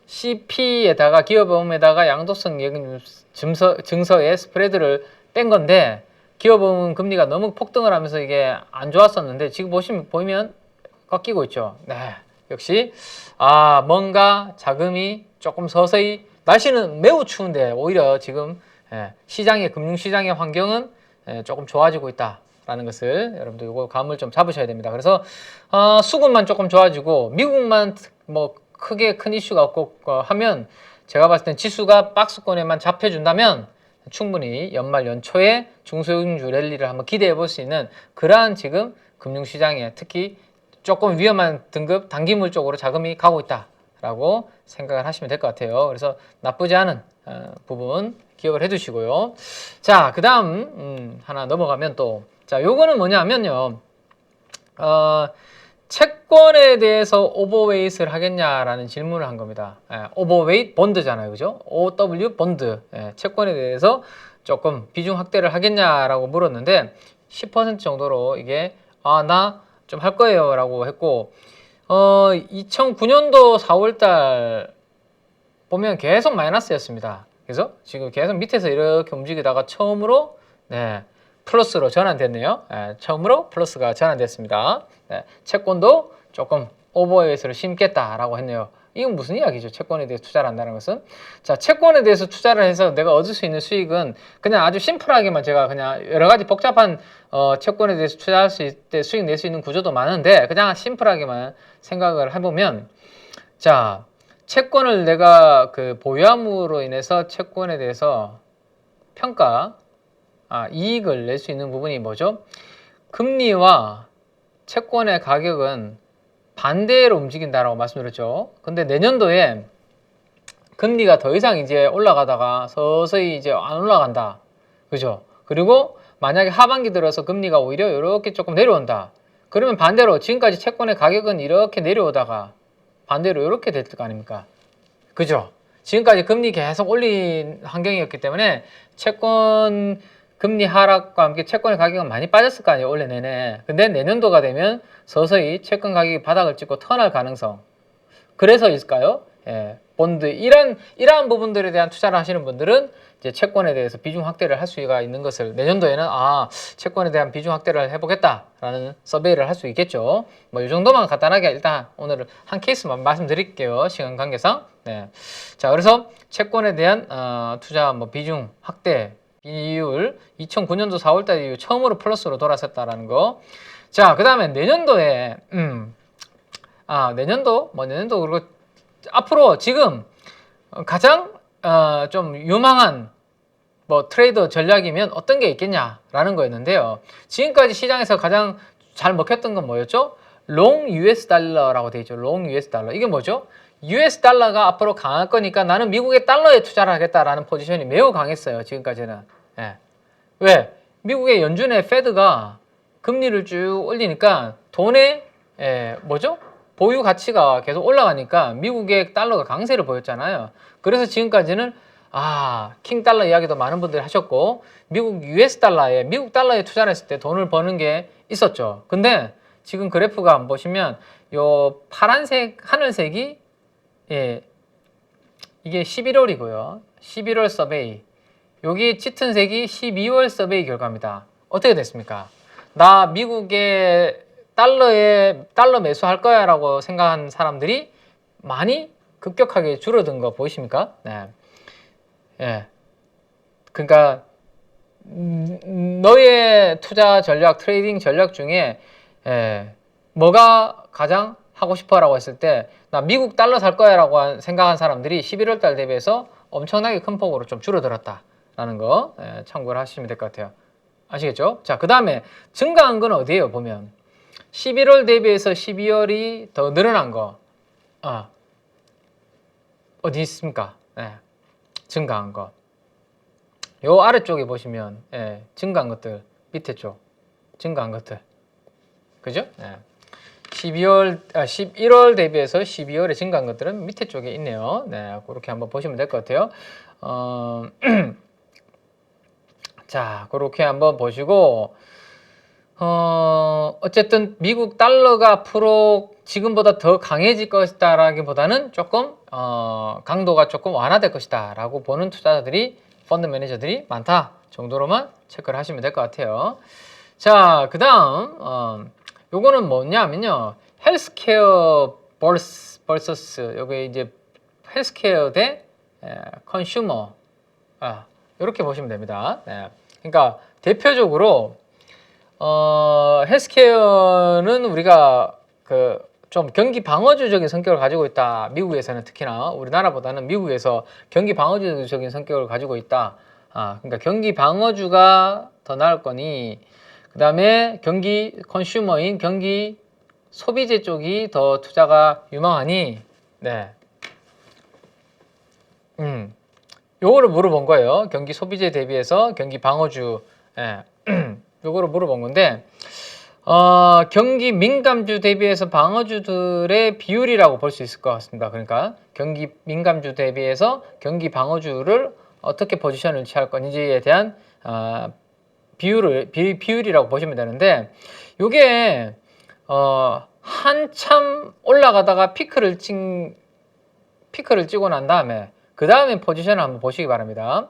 CP에다가 기업보험에다가 양도성 예금 증서의 스프레드를 뺀 건데, 기업보험 금리가 너무 폭등을 하면서 이게 안 좋았었는데 지금 보이면 꺾이고 있죠. 역시 뭔가 자금이 조금 서서히, 날씨는 매우 추운데 오히려 지금 금융시장의 환경은 조금 좋아지고 있다라는 것을 여러분들 이거 감을 좀 잡으셔야 됩니다. 그래서 수급만 조금 좋아지고 미국만 뭐 크게 큰 이슈가 없고 하면, 제가 봤을 땐 지수가 박스권에만 잡혀준다면 충분히 연말 연초에 중소형주 랠리를 한번 기대해 볼 수 있는 그러한 지금 금융시장에 특히 조금 위험한 등급 단기물 쪽으로 자금이 가고 있다라고 생각을 하시면 될 것 같아요. 그래서 나쁘지 않은 부분 기억을 해 두시고요. 자, 그 다음 하나 넘어가면 또, 자, 요거는 뭐냐면요, 채권에 대해서 오버웨이트를 하겠냐라는 질문을 한 겁니다. 오버웨이트 본드잖아요, 그죠? OW 본드, 채권에 대해서 조금 비중 확대를 하겠냐라고 물었는데 10% 정도로 이게 나 좀 할 거예요 라고 했고, 2009년도 4월달 보면 계속 마이너스였습니다. 그래서 지금 계속 밑에서 이렇게 움직이다가 처음으로 플러스로 전환됐네요. 처음으로 플러스가 전환됐습니다. 채권도 조금 오버웨이트를 심겠다라고 했네요. 이건 무슨 이야기죠? 채권에 대해서 투자를 한다는 것은. 자, 채권에 대해서 투자를 해서 내가 얻을 수 있는 수익은 그냥 아주 심플하게만 제가 그냥 여러 가지 복잡한 채권에 대해서 투자할 수 있을 때 수익 낼 수 있는 구조도 많은데, 그냥 심플하게만 생각을 해보면, 자, 채권을 내가 그 보유함으로 인해서 채권에 대해서 이익을 낼 수 있는 부분이 뭐죠? 금리와 채권의 가격은 반대로 움직인다라고 말씀드렸죠. 근데 내년도에 금리가 더 이상 이제 올라가다가 서서히 이제 안 올라간다. 그죠? 그리고 만약에 하반기 들어서 금리가 오히려 이렇게 조금 내려온다. 그러면 반대로 지금까지 채권의 가격은 이렇게 내려오다가 반대로 이렇게 될 거 아닙니까? 그죠? 지금까지 금리 계속 올린 환경이었기 때문에 채권 금리 하락과 함께 채권의 가격은 많이 빠졌을 거 아니에요, 올해 내내. 근데 내년도가 되면 서서히 채권 가격이 바닥을 찍고 턴할 가능성. 그래서일까요? 본드, 이러한 부분들에 대한 투자를 하시는 분들은 이제 채권에 대해서 비중 확대를 할 수가 있는 것을, 내년도에는 채권에 대한 비중 확대를 해보겠다라는 서베이를 할 수 있겠죠. 뭐 이 정도만 간단하게 일단 오늘 한 케이스만 말씀드릴게요, 시간 관계상. 자, 그래서 채권에 대한 투자 비중 확대 비율 2009년도 4월달 이후 처음으로 플러스로 돌아섰다라는 거. 자, 그 다음에 내년도에 내년도 그리고 앞으로 지금 가장 좀 유망한 트레이더 전략이면 어떤 게 있겠냐라는 거였는데요. 지금까지 시장에서 가장 잘 먹혔던 건 뭐였죠? 롱 US 달러라고 되어 있죠. 롱 US 달러. 이게 뭐죠? US 달러가 앞으로 강할 거니까 나는 미국의 달러에 투자를 하겠다라는 포지션이 매우 강했어요, 지금까지는. 왜? 미국의 연준의 페드가 금리를 쭉 올리니까 돈에 보유 가치가 계속 올라가니까 미국의 달러가 강세를 보였잖아요. 그래서 지금까지는 킹 달러 이야기도 많은 분들이 하셨고 미국 미국 달러에 투자를 했을 때 돈을 버는 게 있었죠. 근데 지금 그래프가 한번 보시면 요 파란색 하늘색이 이게 11월이고요. 11월 서베이. 여기 짙은 색이 12월 서베이 결과입니다. 어떻게 됐습니까? 나 미국의 달러 매수할 거야 라고 생각한 사람들이 많이 급격하게 줄어든 거 보이십니까? 네. 예. 그러니까 너의 투자 전략, 트레이딩 전략 중에 뭐가 가장 하고 싶어 라고 했을 때 나 미국 달러 살 거야 라고 생각한 사람들이 11월 달 대비해서 엄청나게 큰 폭으로 좀 줄어들었다 라는 거 참고를 하시면 될 것 같아요. 아시겠죠? 자, 그 다음에 증가한 건 어디예요? 보면 11월 대비해서 12월이 더 늘어난 거 어디 있습니까? 증가한 거. 요 아래쪽에 보시면 증가한 것들 밑에 쪽 증가한 것들 그죠? 11월 대비해서 12월에 증가한 것들은 밑에 쪽에 있네요. 그렇게 한번 보시면 될 것 같아요. 자, 그렇게 한번 보시고 어쨌든 미국 달러가 앞으로 지금보다 더 강해질 것이다 라기보다는 조금 강도가 조금 완화될 것이다 라고 보는 투자자들이 펀드 매니저들이 많다 정도로만 체크를 하시면 될 것 같아요. 자, 그 다음 요거는 뭐냐면요, 헬스케어 vs 요게 이제 헬스케어 대 컨슈머 이렇게 보시면 됩니다. 그러니까 대표적으로 헬스케어는 우리가 좀 경기 방어주적인 성격을 가지고 있다. 미국에서는 특히나 우리나라보다는 미국에서 경기 방어주적인 성격을 가지고 있다. 그러니까 경기 방어주가 더 나을 거니 그 다음에 경기 컨슈머인 경기 소비재 쪽이 더 투자가 유망하니 요거를 물어본 거예요. 경기 소비재 대비해서 경기 방어주 요거를 물어본 건데 경기 민감주 대비해서 방어주들의 비율이라고 볼 수 있을 것 같습니다. 그러니까 경기 민감주 대비해서 경기 방어주를 어떻게 포지션을 취할 건지에 대한 비율이라고 보시면 되는데 요게 한참 올라가다가 피크를 찍고 난 다음에 그 다음에 포지션을 한번 보시기 바랍니다.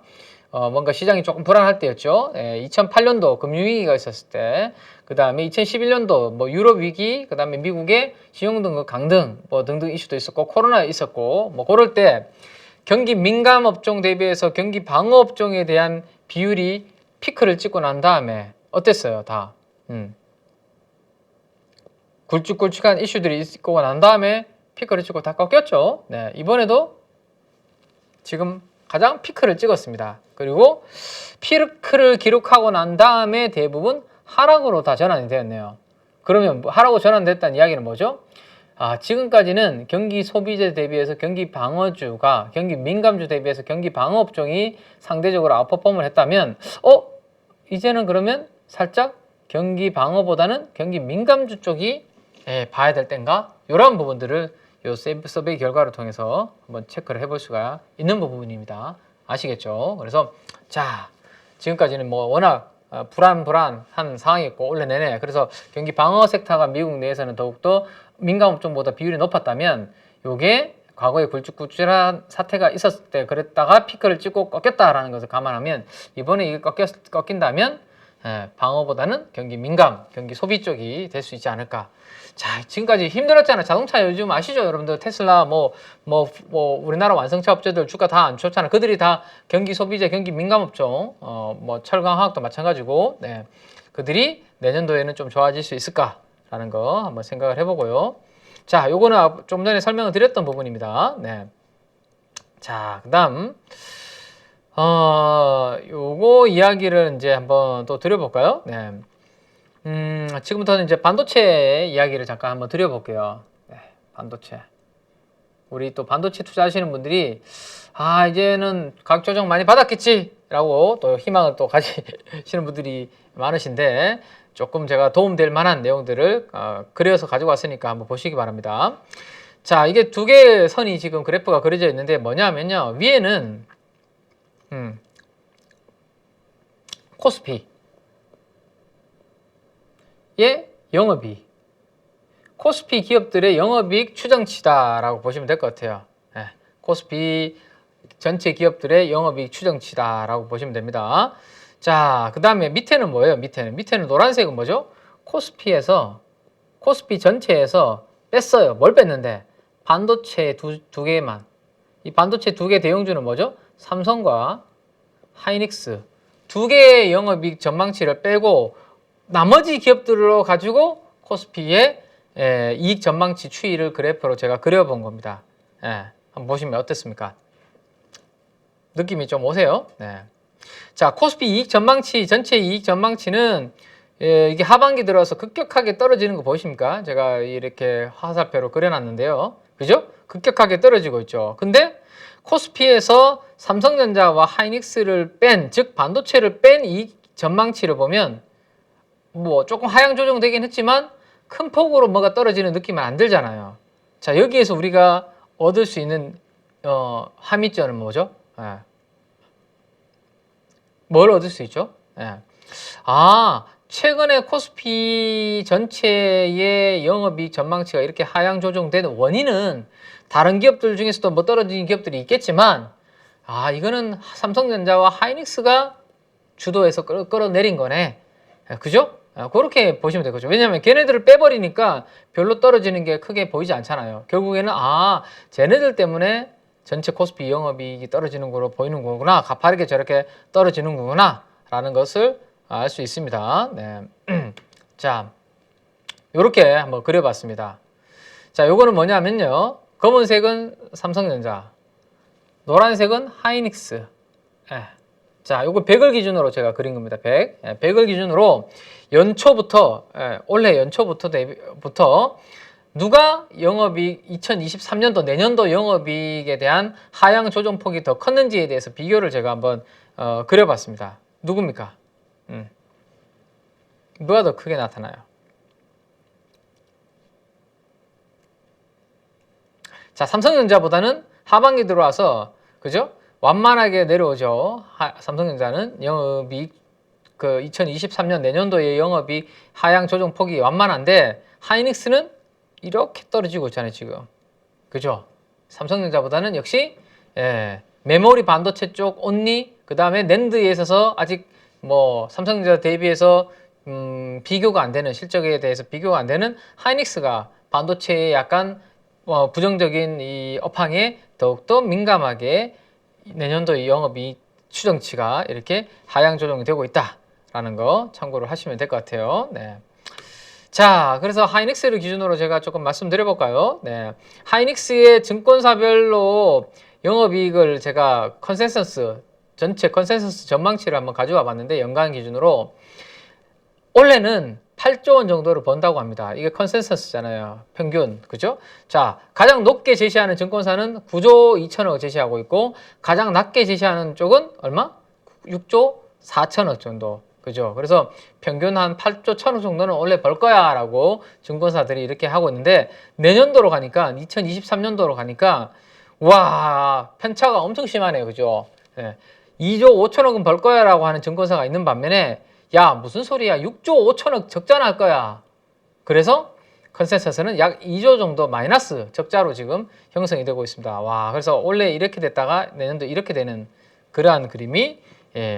뭔가 시장이 조금 불안할 때였죠. 2008년도 금융위기가 있었을 때, 그 다음에 2011년도 뭐 유럽 위기, 그 다음에 미국의 신용등급 강등 뭐 등등 이슈도 있었고 코로나 있었고 뭐 그럴 때 경기 민감 업종 대비해서 경기 방어 업종에 대한 비율이 피크를 찍고 난 다음에 어땠어요? 다 굵직굵직한 이슈들이 있고 난 다음에 피크를 찍고 다 꺾였죠. 이번에도 지금 가장 피크를 찍었습니다. 그리고 피크를 기록하고 난 다음에 대부분 하락으로 다 전환이 되었네요. 그러면 하락으로 전환됐다는 이야기는 뭐죠? 지금까지는 경기 소비재 대비해서 경기 방어주가 경기 민감주 대비해서 경기 방어 업종이 상대적으로 아웃퍼폼을 했다면 이제는 그러면 살짝 경기 방어보다는 경기 민감주 쪽이 봐야 될 땐가? 이런 부분들을 요 서베이 결과를 통해서 한번 체크를 해볼 수가 있는 부분입니다. 아시겠죠? 그래서 자, 지금까지는 뭐 워낙 불안한 상황이었고 올해 내내 그래서 경기 방어 섹터가 미국 내에서는 더욱더 민감 업종보다 비율이 높았다면 요게 과거에 굵직굵직한 사태가 있었을 때 그랬다가 피크를 찍고 꺾였다라는 것을 감안하면 이번에 이게 꺾인다면 방어보다는 경기 민감, 경기 소비 쪽이 될 수 있지 않을까. 자, 지금까지 힘들었잖아요. 자동차 요즘 아시죠? 여러분들 테슬라 우리나라 완성차 업체들 주가 다 안 좋잖아요. 그들이 다 경기 소비재, 경기 민감 업종, 뭐 철강화학도 마찬가지고, 그들이 내년도에는 좀 좋아질 수 있을까라는 거 한번 생각을 해보고요. 자, 요거는 좀 전에 설명을 드렸던 부분입니다. 자, 그다음 요거 이야기를 이제 한번 또 드려볼까요? 지금부터는 이제 반도체 이야기를 잠깐 한번 드려볼게요. 반도체. 우리 또 반도체 투자하시는 분들이 이제는 가격 조정 많이 받았겠지 라고 또 희망을 또 가지시는 분들이 많으신데 조금 제가 도움될 만한 내용들을 그려서 가지고 왔으니까 한번 보시기 바랍니다. 자, 이게 두 개의 선이 지금 그래프가 그려져 있는데 뭐냐면요. 위에는 코스피의 영업이익, 코스피 기업들의 영업이익 추정치다라고 보시면 될 것 같아요. 네, 코스피 전체 기업들의 영업이익 추정치다라고 보시면 됩니다. 자, 그 다음에 밑에는 뭐예요? 밑에는 노란색은 뭐죠? 코스피 전체에서 뺐어요. 뭘 뺐는데? 반도체 두 개만. 이 반도체 두 개 대형주는 뭐죠? 삼성과 하이닉스 두 개의 영업이익 전망치를 빼고 나머지 기업들로 가지고 코스피의 이익 전망치 추이를 그래프로 제가 그려본 겁니다. 한번 보시면 어떻습니까? 느낌이 좀 오세요? 네. 자, 코스피 이익 전망치, 전체 이익 전망치는 이게 하반기 들어서 급격하게 떨어지는 거 보이십니까? 제가 이렇게 화살표로 그려놨는데요. 그죠? 급격하게 떨어지고 있죠. 근데 코스피에서 삼성전자와 하이닉스를 뺀, 즉 반도체를 뺀 이익 전망치를 보면 뭐 조금 하향 조정되긴 했지만 큰 폭으로 뭐가 떨어지는 느낌은 안 들잖아요. 자, 여기에서 우리가 얻을 수 있는 함의점은 뭐죠? 뭘 얻을 수 있죠? 최근에 코스피 전체의 영업이익 전망치가 이렇게 하향 조정되는 원인은 다른 기업들 중에서도 뭐 떨어진 기업들이 있겠지만 이거는 삼성전자와 하이닉스가 주도해서 끌어내린 거네. 그죠? 그렇게 보시면 되겠죠. 왜냐하면 걔네들을 빼버리니까 별로 떨어지는 게 크게 보이지 않잖아요. 결국에는 쟤네들 때문에 전체 코스피 영업이익이 떨어지는 거로 보이는 거구나. 가파르게 저렇게 떨어지는 거구나 라는 것을 알 수 있습니다. 네. 자, 요렇게 한번 그려봤습니다. 자, 요거는 뭐냐면요. 검은색은 삼성전자, 노란색은 하이닉스. 자, 요거 100을 기준으로 제가 그린 겁니다. 100. 100을 기준으로 연초부터, 올해 연초부터 누가 영업이익 2023년도 내년도 영업이익에 대한 하향 조정폭이 더 컸는지에 대해서 비교를 제가 한번 그려봤습니다. 누굽니까? 누가 더 크게 나타나요? 자, 삼성전자보다는 하반기 들어와서 그죠? 완만하게 내려오죠. 삼성전자는 영업이익 2023년 내년도의 영업이익 하향 조정폭이 완만한데 하이닉스는 이렇게 떨어지고 있잖아요, 지금. 그죠? 삼성전자보다는 역시 메모리 반도체 쪽 온리, 그 다음에 낸드에 있어서 아직 뭐 삼성전자 대비해서 비교가 안 되는, 실적에 대해서 비교가 안 되는 하이닉스가 반도체에 약간 부정적인 이 업황에 더욱더 민감하게 내년도 영업이익 추정치가 이렇게 하향 조정이 되고 있다라는 거 참고를 하시면 될 것 같아요. 네. 자, 그래서 하이닉스를 기준으로 제가 조금 말씀드려 볼까요? 네. 하이닉스의 증권사별로 영업이익을 제가 전체 컨센서스 전망치를 한번 가져와 봤는데 연간 기준으로 올해는 8조 원 정도를 번다고 합니다. 이게 컨센서스잖아요. 평균. 그죠? 자, 가장 높게 제시하는 증권사는 9조 2천억 제시하고 있고 가장 낮게 제시하는 쪽은 얼마? 6조 4천억 정도. 그죠? 그래서 평균 한 8조 1천억 정도는 원래 벌 거야 라고 증권사들이 이렇게 하고 있는데 내년도로 가니까 2023년도로 가니까 와, 편차가 엄청 심하네요. 그죠? 네. 2조 5천억은 벌 거야 라고 하는 증권사가 있는 반면에 야, 무슨 소리야. 6조 5천억 적자 날 거야. 그래서 컨센서스는 약 2조 정도 마이너스 적자로 지금 형성이 되고 있습니다. 와, 그래서 원래 이렇게 됐다가 내년도 이렇게 되는 그러한 그림이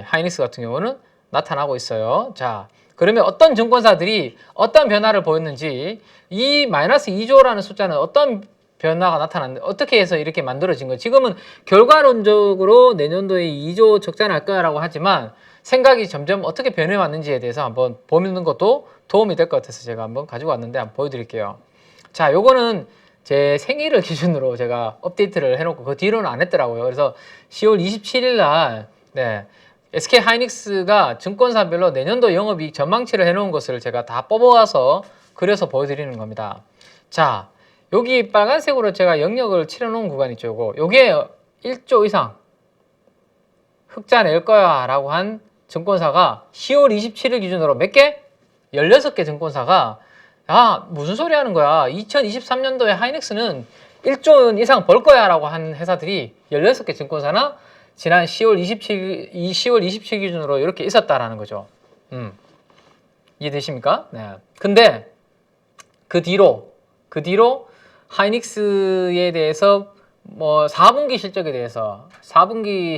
하이닉스 같은 경우는 나타나고 있어요. 자, 그러면 어떤 증권사들이 어떤 변화를 보였는지 이 마이너스 2조라는 숫자는 어떤 변화가 나타났는데 어떻게 해서 이렇게 만들어진 거예요? 지금은 결과론적으로 내년도에 2조 적자 날 거라고 하지만 생각이 점점 어떻게 변해왔는지에 대해서 한번 보는 것도 도움이 될 것 같아서 제가 한번 가지고 왔는데 한번 보여드릴게요. 자, 요거는 제 생일을 기준으로 제가 업데이트를 해놓고 그 뒤로는 안 했더라고요. 그래서 10월 27일 날 SK 하이닉스가 증권사별로 내년도 영업이익 전망치를 해놓은 것을 제가 다 뽑아와서 그려서 보여드리는 겁니다. 자, 여기 빨간색으로 제가 영역을 칠해놓은 구간 있죠. 요게 1조 이상. 흑자 낼 거야 라고 한 증권사가 10월 27일 기준으로 몇 개? 16개 증권사가 무슨 소리 하는 거야. 2023년도에 하이닉스는 1조 원 이상 벌 거야 라고 한 회사들이 16개 증권사나 지난 10월 27일 기준으로 이렇게 있었다라는 거죠. 이해되십니까? 네. 근데 그 뒤로 하이닉스에 대해서 뭐 4분기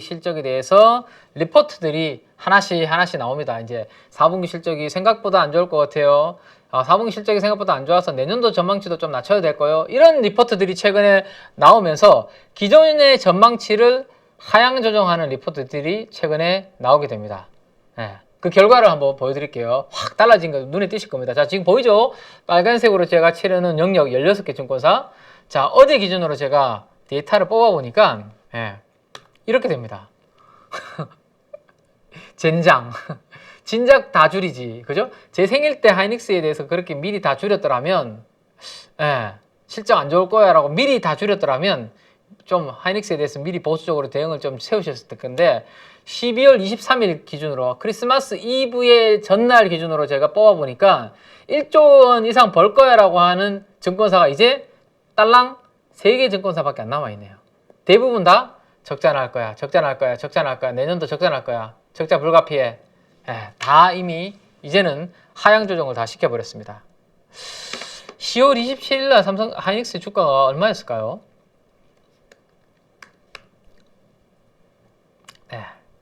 실적에 대해서 리포트들이 하나씩 나옵니다. 이제 4분기 실적이 생각보다 안 좋을 것 같아요. 4분기 실적이 생각보다 안 좋아서 내년도 전망치도 좀 낮춰야 될 거예요. 이런 리포트들이 최근에 나오면서 기존의 전망치를 하향 조정하는 리포트들이 최근에 나오게 됩니다. 네. 그 결과를 한번 보여드릴게요. 확 달라진 거 눈에 띄실 겁니다. 자, 지금 보이죠? 빨간색으로 제가 칠해놓은 영역 16개 증권사. 자, 어제 기준으로 제가 데이터를 뽑아보니까 이렇게 됩니다. 젠장. 진작 다 줄이지. 그죠? 제 생일 때 하이닉스에 대해서 그렇게 미리 다 줄였더라면 실적 안 좋을 거야 라고 미리 다 줄였더라면 좀 하이닉스에 대해서 미리 보수적으로 대응을 좀 세우셨을 텐데 12월 23일 기준으로 크리스마스 이브의 전날 기준으로 제가 뽑아보니까 1조 원 이상 벌 거야 라고 하는 증권사가 이제 딸랑 3개 증권사밖에 안 남아있네요. 대부분 다 적자 날 거야, 내년도 적자 날 거야, 적자 불가피해. 다 이미 이제는 하향 조정을 다 시켜버렸습니다. 10월 27일 날 삼성 하이닉스 주가가 얼마였을까요?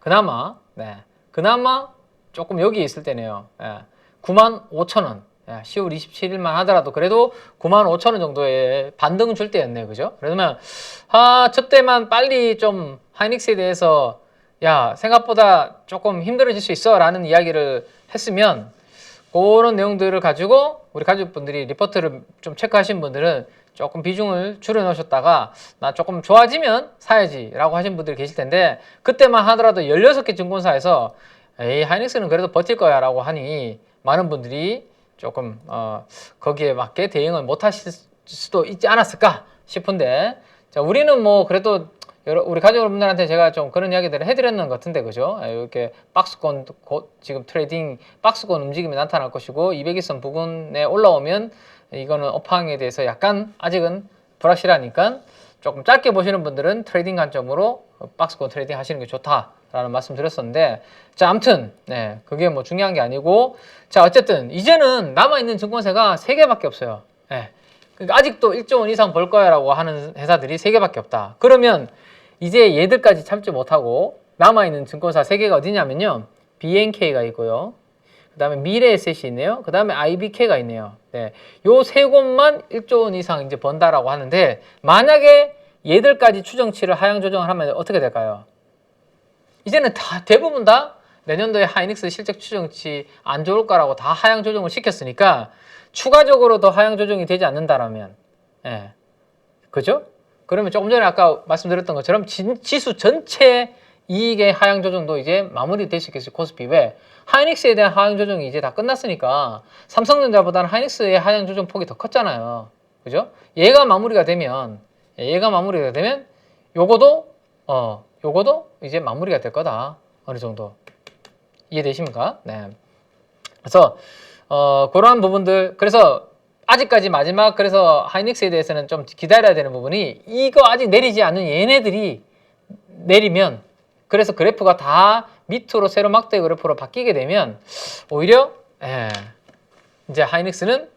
그나마 조금 여기 있을 때네요. 95,000원. 10월 27일만 하더라도 그래도 95,000원 정도의 반등 줄 때였네요. 그죠? 그러면 저 때만 빨리 좀 하이닉스에 대해서 생각보다 조금 힘들어질 수 있어 라는 이야기를 했으면 그런 내용들을 가지고 우리 가족분들이 리포트를 좀 체크하신 분들은 조금 비중을 줄여 놓으셨다가 나 조금 좋아지면 사야지 라고 하신 분들이 계실 텐데 그때만 하더라도 16개 증권사에서 하이닉스는 그래도 버틸 거야 라고 하니 많은 분들이 조금 거기에 맞게 대응을 못 하실 수도 있지 않았을까 싶은데 자, 우리는 뭐 그래도 우리 가족 여러분들한테 제가 좀 그런 이야기들을 해드렸는 것 같은데 그죠? 이렇게 박스권 지금 트레이딩 박스권 움직임이 나타날 것이고 200일선 부근에 올라오면 이거는 업황에 대해서 약간 아직은 불확실하니까 조금 짧게 보시는 분들은 트레이딩 관점으로 박스권 트레이딩 하시는 게 좋다라는 말씀 드렸었는데 자, 아무튼 그게 뭐 중요한 게 아니고 자, 어쨌든 이제는 남아있는 증권사가 3개밖에 없어요. 그러니까 아직도 1조 원 이상 벌 거야 라고 하는 회사들이 3개밖에 없다. 그러면 이제 얘들까지 참지 못하고 남아있는 증권사 3개가 어디냐면요. BNK가 있고요. 그 다음에 미래에셋이 있네요. 그 다음에 IBK가 있네요. 요 3곳만 1조 원 이상 이제 번다라고 하는데 만약에 얘들까지 추정치를 하향 조정을 하면 어떻게 될까요? 이제는 다 대부분 다 내년도에 하이닉스 실적 추정치 안 좋을 거라고 다 하향 조정을 시켰으니까 추가적으로 더 하향 조정이 되지 않는다라면 그죠? 그러면 조금 전에 아까 말씀드렸던 것처럼 지수 전체 이익의 하향 조정도 이제 마무리될 수 있겠어요. 코스피. 왜? 하이닉스에 대한 하향 조정이 이제 다 끝났으니까 삼성전자보다는 하이닉스의 하향 조정 폭이 더 컸잖아요. 그죠? 얘가 마무리가 되면 요거도 이제 마무리가 될 거다. 어느 정도. 이해되십니까? 그래서 그러한 부분들 그래서 아직까지 마지막 그래서 하이닉스에 대해서는 좀 기다려야 되는 부분이 이거 아직 내리지 않은 얘네들이 내리면 그래서 그래프가 다 밑으로 세로 막대 그래프로 바뀌게 되면 오히려 이제 하이닉스는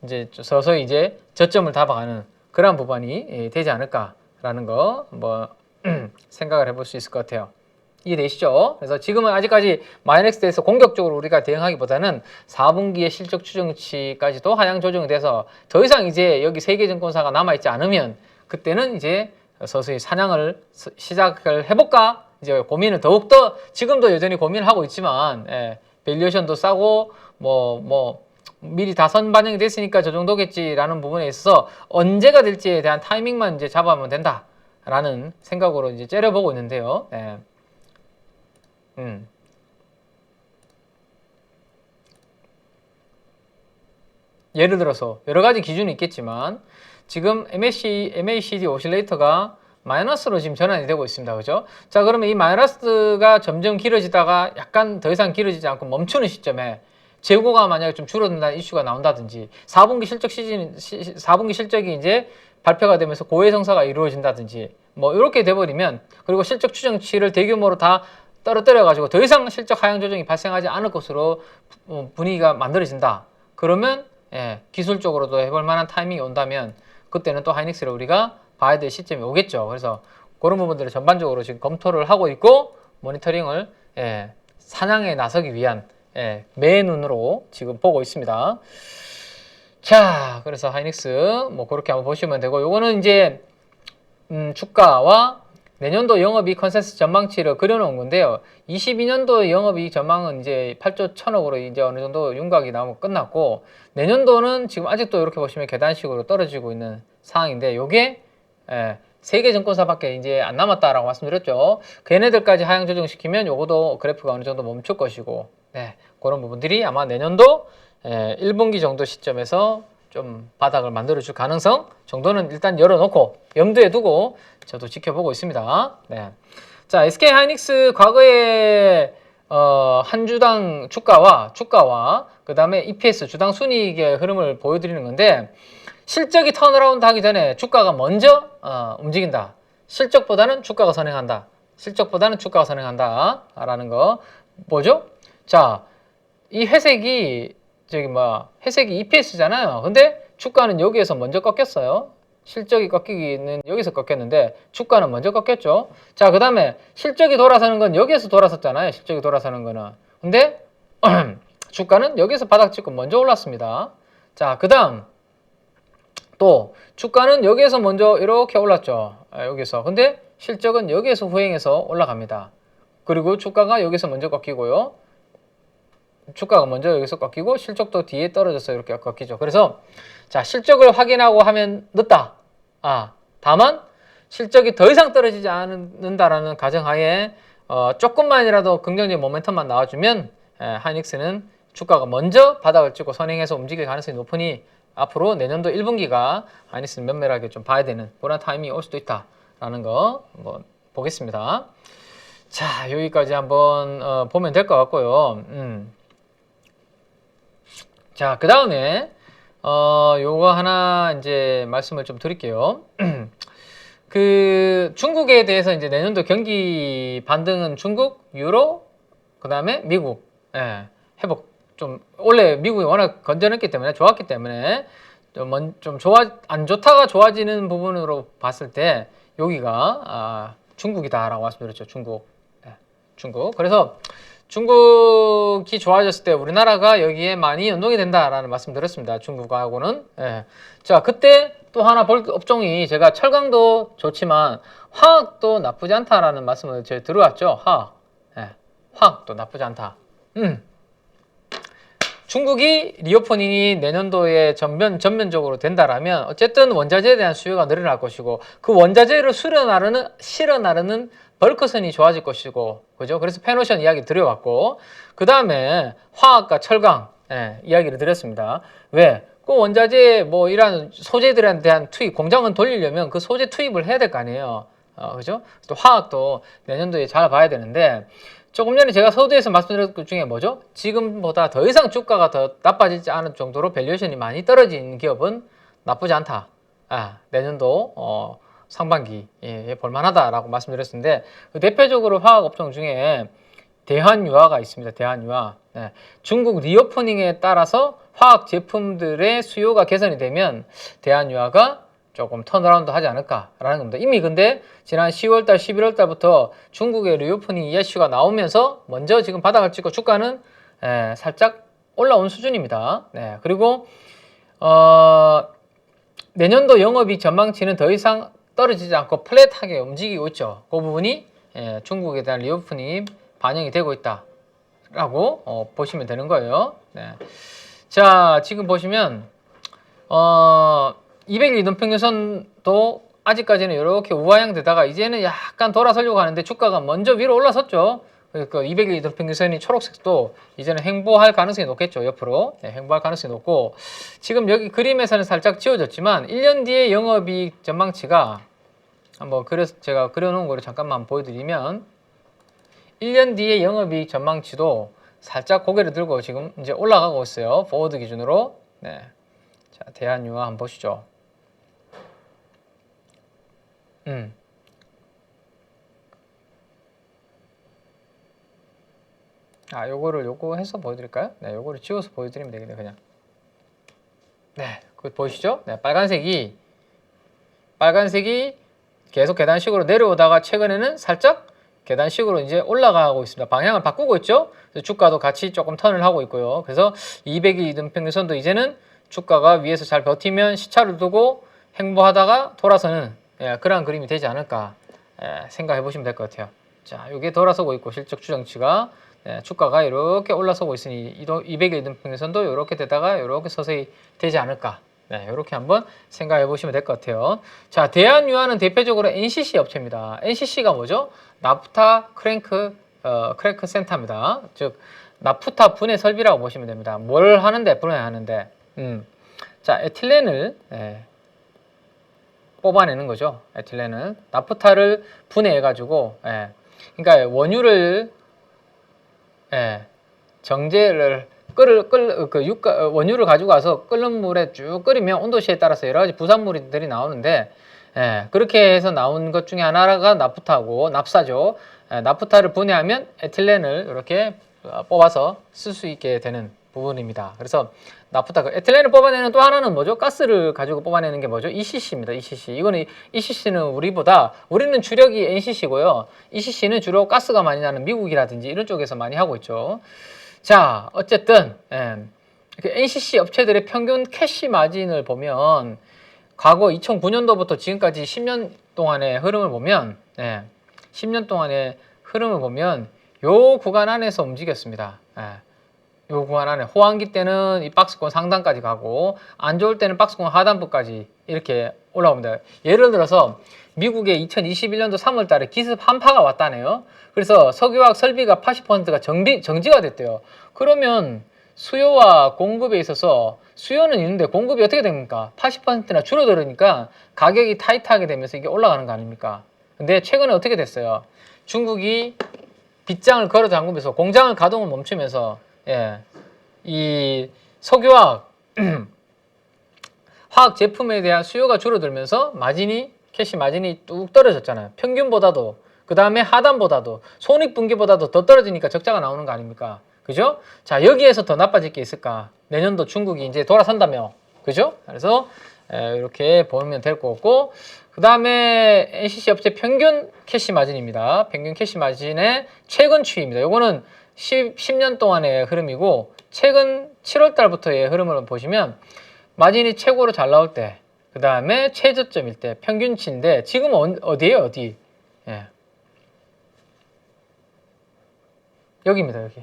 이제 서서히 이제 저점을 잡아가는 그런 부분이 되지 않을까라는 거 뭐 생각을 해볼 수 있을 것 같아요. 이해되시죠? 그래서 지금은 아직까지 마이넥스에서 공격적으로 우리가 대응하기보다는 4분기의 실적 추정치까지도 하향 조정이 돼서 더 이상 이제 여기 3개 증권사가 남아있지 않으면 그때는 이제 서서히 사냥을 시작을 해볼까? 이제 고민을 더욱더 지금도 여전히 고민을 하고 있지만 밸류에이션도 싸고 미리 다 선반영이 됐으니까 저 정도겠지라는 부분에 있어서 언제가 될지에 대한 타이밍만 이제 잡아보면 된다라는 생각으로 이제 째려보고 있는데요. 예를 들어서 여러 가지 기준이 있겠지만 지금 MACD 오실레이터가 마이너스로 지금 전환이 되고 있습니다. 그죠? 자, 그러면 이 마이너스가 점점 길어지다가 약간 더 이상 길어지지 않고 멈추는 시점에 재고가 만약에 좀 줄어든다는 이슈가 나온다든지 4분기 실적 4분기 실적이 이제 발표가 되면서 고해성사가 이루어진다든지 뭐 이렇게 돼버리면, 그리고 실적 추정치를 대규모로 다 떨어뜨려 가지고 더 이상 실적 하향 조정이 발생하지 않을 것으로 분위기가 만들어진다. 그러면 기술적으로도 해볼 만한 타이밍이 온다면 그때는 또 하이닉스를 우리가 봐야 될 시점이 오겠죠. 그래서 그런 부분들을 전반적으로 지금 검토를 하고 있고 모니터링을 사냥에 나서기 위한 매의 눈으로 지금 보고 있습니다. 자, 그래서 하이닉스 뭐 그렇게 한번 보시면 되고, 요거는 이제 주가와 내년도 영업이익 컨센서스 전망치를 그려놓은 건데요. 22년도 영업이익 전망은 이제 8조 1천억으로 이제 어느 정도 윤곽이 나오면 끝났고, 내년도는 지금 아직도 이렇게 보시면 계단식으로 떨어지고 있는 상황인데, 요게 3개 증권사밖에 이제 안 남았다라고 말씀드렸죠. 걔네들까지 하향 조정시키면 요거도 그래프가 어느 정도 멈출 것이고, 그런 부분들이 아마 내년도 1분기 정도 시점에서 좀 바닥을 만들어줄 가능성 정도는 일단 열어놓고 염두에 두고 저도 지켜보고 있습니다. 자, SK 하이닉스 과거에 한 주당 주가와 그 다음에 EPS 주당 순이익의 흐름을 보여드리는 건데, 실적이 턴어라운드 하기 전에 주가가 먼저 움직인다. 실적보다는 주가가 선행한다. 실적보다는 주가가 선행한다. 라는 거 뭐죠? 자, 이 회색이 회색이 EPS잖아요. 근데 주가는 여기에서 먼저 꺾였어요. 실적이 꺾이기는 여기서 꺾였는데 주가는 먼저 꺾였죠. 자, 그 다음에 실적이 돌아서는 건 여기에서 돌아섰잖아요. 실적이 돌아서는 거는. 근데 주가는 여기서 바닥 찍고 먼저 올랐습니다. 자, 그 다음 또 주가는 여기에서 먼저 이렇게 올랐죠. 여기서. 근데 실적은 여기에서 후행해서 올라갑니다. 그리고 주가가 여기서 먼저 꺾이고요. 주가가 먼저 여기서 꺾이고 실적도 뒤에 떨어져서 이렇게 꺾이죠. 그래서 자, 실적을 확인하고 하면 늦다. 다만 실적이 더 이상 떨어지지 않는다라는 가정하에 조금만이라도 긍정적인 모멘텀만 나와주면 하이닉스는 주가가 먼저 바닥을 찍고 선행해서 움직일 가능성이 높으니 앞으로 내년도 1분기가 하이닉스는 면밀하게 좀 봐야 되는 그런 타이밍이 올 수도 있다라는 거 한번 보겠습니다. 자, 여기까지 한번 보면 될 것 같고요. 자, 그 다음에 요거 하나 이제 말씀을 좀 드릴게요. 그 중국에 대해서 이제 내년도 경기 반등은 중국, 유로, 그 다음에 미국 회복 좀, 원래 미국이 워낙 건전했기 때문에 좋았기 때문에 좀 안 좋다가 좋아지는 부분으로 봤을 때 여기가 중국이다라고 말씀드렸죠. 중국. 그래서 중국이 좋아졌을 때 우리나라가 여기에 많이 연동이 된다라는 말씀 드렸습니다. 중국하고는. 자, 그때 또 하나 볼 업종이 제가 철강도 좋지만 화학도 나쁘지 않다라는 말씀을 제가 들어왔죠. 화학도 나쁘지 않다. 중국이 리오프닝이 내년도에 전면적으로 된다라면 어쨌든 원자재에 대한 수요가 늘어날 것이고, 그 원자재를 실어 나르는 벌크선이 좋아질 것이고, 그죠? 그래서 패노션 이야기 드려왔고, 그 다음에 화학과 철강 이야기를 드렸습니다. 왜? 그 원자재 뭐 이런 소재들에 대한 투입, 공장은 돌리려면 그 소재 투입을 해야 될 거 아니에요. 그죠? 또 화학도 내년도에 잘 봐야 되는데, 조금 전에 제가 서두에서 말씀드렸던 것 중에 뭐죠? 지금보다 더 이상 주가가 더 나빠지지 않을 정도로 밸류에이션이 많이 떨어진 기업은 나쁘지 않다. 내년도 상반기에 볼만하다라고 말씀드렸는데, 그 대표적으로 화학 업종 중에 대한유화가 있습니다. 대한유화. 중국 리오프닝에 따라서 화학 제품들의 수요가 개선이 되면 대한유화가 조금 턴어라운드 하지 않을까라는 겁니다. 이미 근데 지난 10월달, 11월달부터 중국의 리오프닝 이슈가 나오면서 먼저 지금 바닥을 찍고 주가는 살짝 올라온 수준입니다. 그리고 내년도 영업이익 전망치는 더 이상 떨어지지 않고 플랫하게 움직이고 있죠. 그 부분이 중국에 대한 리오프닝이 반영이 되고 있다라고 보시면 되는 거예요. 자, 지금 보시면 200일 이동평균선도 아직까지는 이렇게 우하향 되다가 이제는 약간 돌아서려고 하는데 주가가 먼저 위로 올라섰죠. 그러니까 200일 이동평균선이 초록색도 이제는 횡보할 가능성이 높겠죠. 옆으로 횡보할 가능성이 높고, 지금 여기 그림에서는 살짝 지워졌지만 1년 뒤에 영업이익 전망치가 한번 그래서 제가 그려놓은 거를 잠깐만 보여드리면 1년 뒤에 영업이익 전망치도 살짝 고개를 들고 지금 이제 올라가고 있어요. 포워드 기준으로. 네. 자, 대한유화 한번 보시죠. 요거 해서 보여드릴까요? 네, 요거를 지워서 보여드리면 되겠네요, 그냥. 네, 그 보이시죠? 네, 빨간색이 계속 계단식으로 내려오다가 최근에는 살짝 계단식으로 이제 올라가고 있습니다. 방향을 바꾸고 있죠? 그래서 주가도 같이 조금 턴을 하고 있고요. 그래서 200일 이등평균선도 이제는 주가가 위에서 잘 버티면 시차를 두고 행보하다가 돌아서는 그러한 그림이 되지 않을까 생각해 보시면 될 것 같아요. 자, 이게 돌아서고 있고 실적 추정치가 주가가 이렇게 올라서고 있으니 200일 이등평균선도 이렇게 되다가 이렇게 서서히 되지 않을까. 네, 이렇게 한번 생각해 보시면 될 것 같아요. 자, 대한유화는 대표적으로 NCC 업체입니다. NCC가 뭐죠? 나프타 크랭크 센터입니다. 즉 나프타 분해 설비라고 보시면 됩니다. 뭘 하는데 분해하는데, 자, 에틸렌을 뽑아내는 거죠. 에틸렌을 나프타를 분해해 가지고, 그러니까 원유를 정제를 원유를 가지고 와서 끓는 물에 쭉 끓이면 온도시에 따라서 여러 가지 부산물들이 나오는데, 그렇게 해서 나온 것 중에 하나가 나프타고, 납사죠. 나프타를 분해하면 에틸렌을 이렇게 뽑아서 쓸 수 있게 되는 부분입니다. 그래서 나프타, 에틸렌을 뽑아내는 또 하나는 뭐죠? 가스를 가지고 뽑아내는 게 뭐죠? ECC입니다. ECC. ECC는 우리는 주력이 NCC고요. ECC는 주로 가스가 많이 나는 미국이라든지 이런 쪽에서 많이 하고 있죠. 자, 어쨌든 NCC 업체들의 평균 캐시 마진을 보면 과거 2009년도부터 지금까지 10년 동안의 흐름을 보면 10년 동안의 흐름을 보면 요 구간 안에서 움직였습니다. 요 구간 안에 호황기 때는 이 박스권 상단까지 가고 안 좋을 때는 박스권 하단부까지 이렇게 올라옵니다. 예를 들어서 미국의 2021년도 3월 달에 기습 한파가 왔다네요. 그래서 석유화학 설비가 80%가 정지가 됐대요. 그러면 수요와 공급에 있어서 수요는 있는데 공급이 어떻게 됩니까? 80%나 줄어들으니까 가격이 타이트하게 되면서 이게 올라가는 거 아닙니까? 근데 최근에 어떻게 됐어요? 중국이 빗장을 걸어 잠그면서 공장을 가동을 멈추면서 이 석유화학 화학 제품에 대한 수요가 줄어들면서 캐시 마진이 뚝 떨어졌잖아요. 평균보다도, 그 다음에 하단보다도, 손익분기보다도 더 떨어지니까 적자가 나오는 거 아닙니까? 그죠? 자, 여기에서 더 나빠질 게 있을까? 내년도 중국이 이제 돌아선다며. 그죠? 그래서 이렇게 보면 될 것 같고, 그 다음에 NCC 업체 평균 캐시 마진입니다. 평균 캐시 마진의 최근 추이입니다. 요거는 10년 동안의 흐름이고, 최근 7월 달부터의 흐름을 보시면 마진이 최고로 잘 나올 때, 그 다음에 최저점일 때 평균치인데, 지금 어디예요? 어디? 여기입니다. 여기.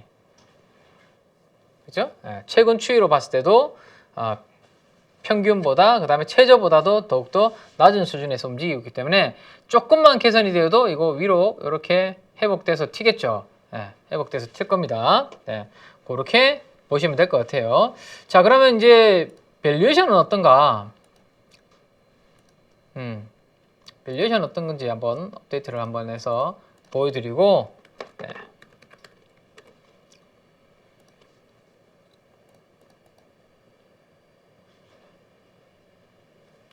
그죠? 최근 추이로 봤을 때도 평균보다, 그 다음에 최저보다도 더욱더 낮은 수준에서 움직이고 있기 때문에 조금만 개선이 되어도 이거 위로 이렇게 회복돼서 튀겠죠. 회복돼서 튈 겁니다. 그렇게 보시면 될 것 같아요. 자, 그러면 이제 밸류에이션은 어떤가? 밸류에이션 어떤 건지 한번 업데이트를 한번 해서 보여드리고,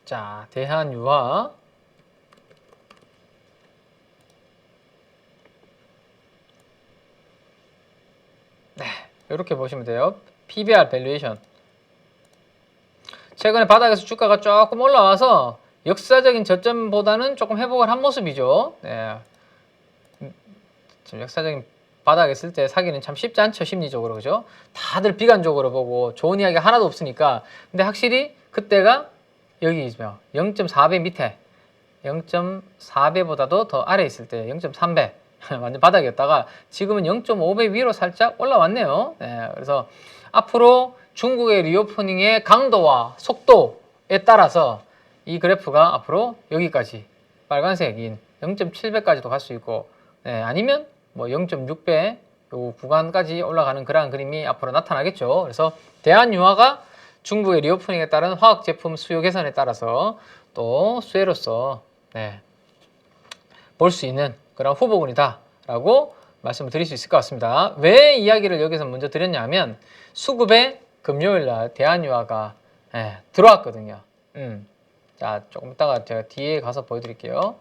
자, 대한유화. 이렇게 보시면 돼요. PBR 밸류에이션. 최근에 바닥에서 주가가 조금 올라와서 역사적인 저점보다는 조금 회복을 한 모습이죠. 지금 역사적인 바닥에 있을 때 사기는 참 쉽지 않죠, 심리적으로. 그죠? 다들 비관적으로 보고 좋은 이야기가 하나도 없으니까. 근데 확실히 그때가 여기죠. 0.4배 밑에, 0.4배보다도 더 아래 있을 때 0.3배 완전 바닥이었다가 지금은 0.5배 위로 살짝 올라왔네요. 그래서 앞으로 중국의 리오프닝의 강도와 속도에 따라서 이 그래프가 앞으로 여기까지 빨간색인 0.7배까지도 갈 수 있고, 아니면 뭐 0.6배 요 구간까지 올라가는 그러한 그림이 앞으로 나타나겠죠. 그래서 대한유화가 중국의 리오프닝에 따른 화학 제품 수요 개선에 따라서 또 수혜로서 볼 수 있는 그런 후보군이다라고 말씀을 드릴 수 있을 것 같습니다. 왜 이야기를 여기서 먼저 드렸냐면 수급에 금요일날 대한유화가 들어왔거든요. 자, 조금 이따가 제가 뒤에 가서 보여드릴게요.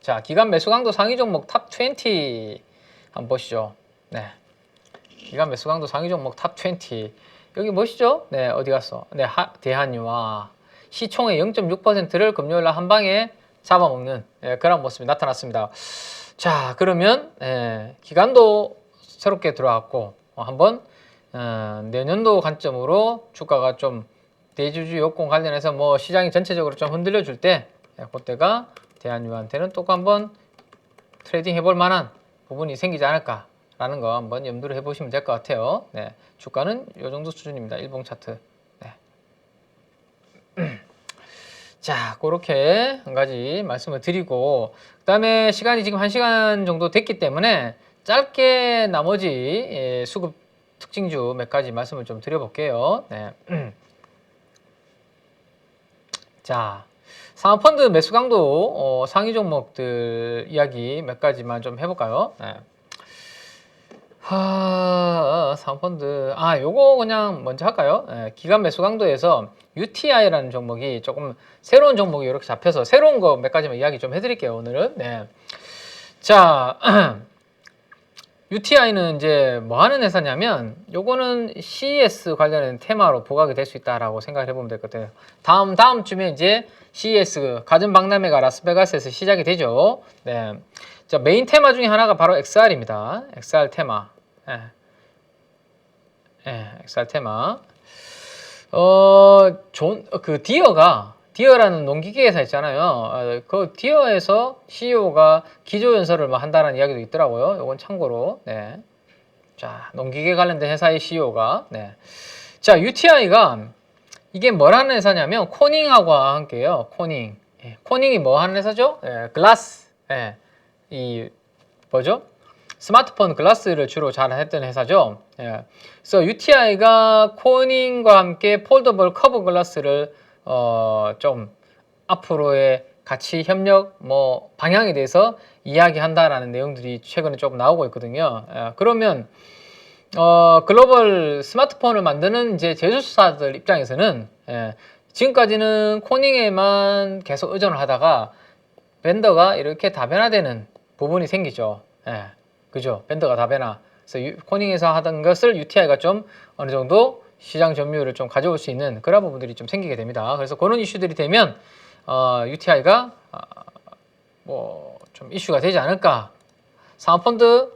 자, 기간 매수 강도 상위 종목 탑 20 한번 보시죠. 기간 매수 강도 상위 종목 탑 20 여기 보시죠. 어디 갔어? 대한유화 시총의 0.6%를 금요일날 한 방에 잡아먹는 그런 모습이 나타났습니다. 자, 그러면 기간도 새롭게 들어왔고 한번 내년도 관점으로 주가가 좀 대주주 여건 관련해서 뭐 시장이 전체적으로 좀 흔들려 줄 때 그때가 대한유한테는 또 한번 트레이딩 해볼 만한 부분이 생기지 않을까라는 거 한번 염두를 해보시면 될 것 같아요. 주가는 이 정도 수준입니다. 일봉 차트. 자, 그렇게 한 가지 말씀을 드리고 그 다음에 시간이 지금 1시간 정도 됐기 때문에 짧게 나머지 수급 특징주 몇 가지 말씀을 좀 드려볼게요. 자, 상업펀드 매수 강도 상위 종목들 이야기 몇 가지만 좀 해볼까요? 상업펀드 요거 그냥 먼저 할까요? 기간 매수 강도에서 UTI라는 종목이 조금 새로운 종목이 이렇게 잡혀서 새로운 거 몇 가지만 이야기 좀 해드릴게요. 오늘은 자 UTI는 이제 뭐 하는 회사냐면 요거는 CES 관련된 테마로 부각이 될 수 있다라고 생각을 해보면 될 것 같아요. 다음 주면 이제 CES 가전 박람회가 라스베가스에서 시작이 되죠. 자, 메인 테마 중에 하나가 바로 XR입니다. XR 테마. XR 테마. 디어라는 농기계 회사 있잖아요. 그 디어에서 CEO가 기조연설을 뭐 한다는 이야기도 있더라고요. 이건 참고로. 자, 농기계 관련된 회사의 CEO가. 자, UTI가 이게 뭘 하는 회사냐면 코닝하고 함께요. 코닝. 코닝이 뭐 하는 회사죠? 글라스. 이 뭐죠? 스마트폰 글라스를 주로 잘 했던 회사죠. 그래서 UTI가 코닝과 함께 폴더블 커버 글라스를 좀 앞으로의 가치 협력 뭐 방향에 대해서 이야기한다라는 내용들이 최근에 조금 나오고 있거든요. 그러면 글로벌 스마트폰을 만드는 이제 제조사들 입장에서는 지금까지는 코닝에만 계속 의존을 하다가 벤더가 이렇게 다변화되는 부분이 생기죠. 그죠? 벤더가 다변화. 그래서 코닝에서 하던 것을 UTI가 좀 어느 정도 시장 점유율을 좀 가져올 수 있는 그런 부분들이 좀 생기게 됩니다. 그래서 그런 이슈들이 되면 UTI가 뭐 좀 이슈가 되지 않을까. 상업펀드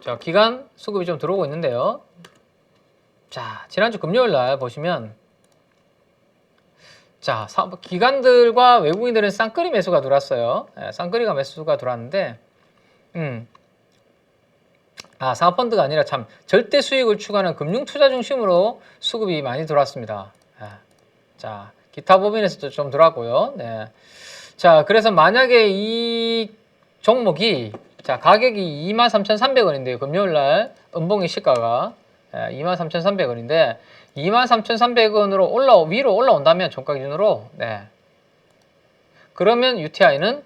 자, 기간 수급이 좀 들어오고 있는데요. 자, 지난주 금요일 날 보시면 자, 기관들과 외국인들은 쌍끌이 매수가 들어왔어요. 쌍끌이가 매수가 들어왔는데 상업펀드가 아니라 참 절대 수익을 추구하는 금융투자 중심으로 수급이 많이 들어왔습니다. 자, 기타 법인에서도 좀 들어왔고요. 자, 그래서 만약에 이 종목이 자, 가격이 23,300원인데요. 금요일날 음봉의 시가가 23,300원인데 23,300원으로 위로 올라온다면 종가 기준으로 그러면 UTI는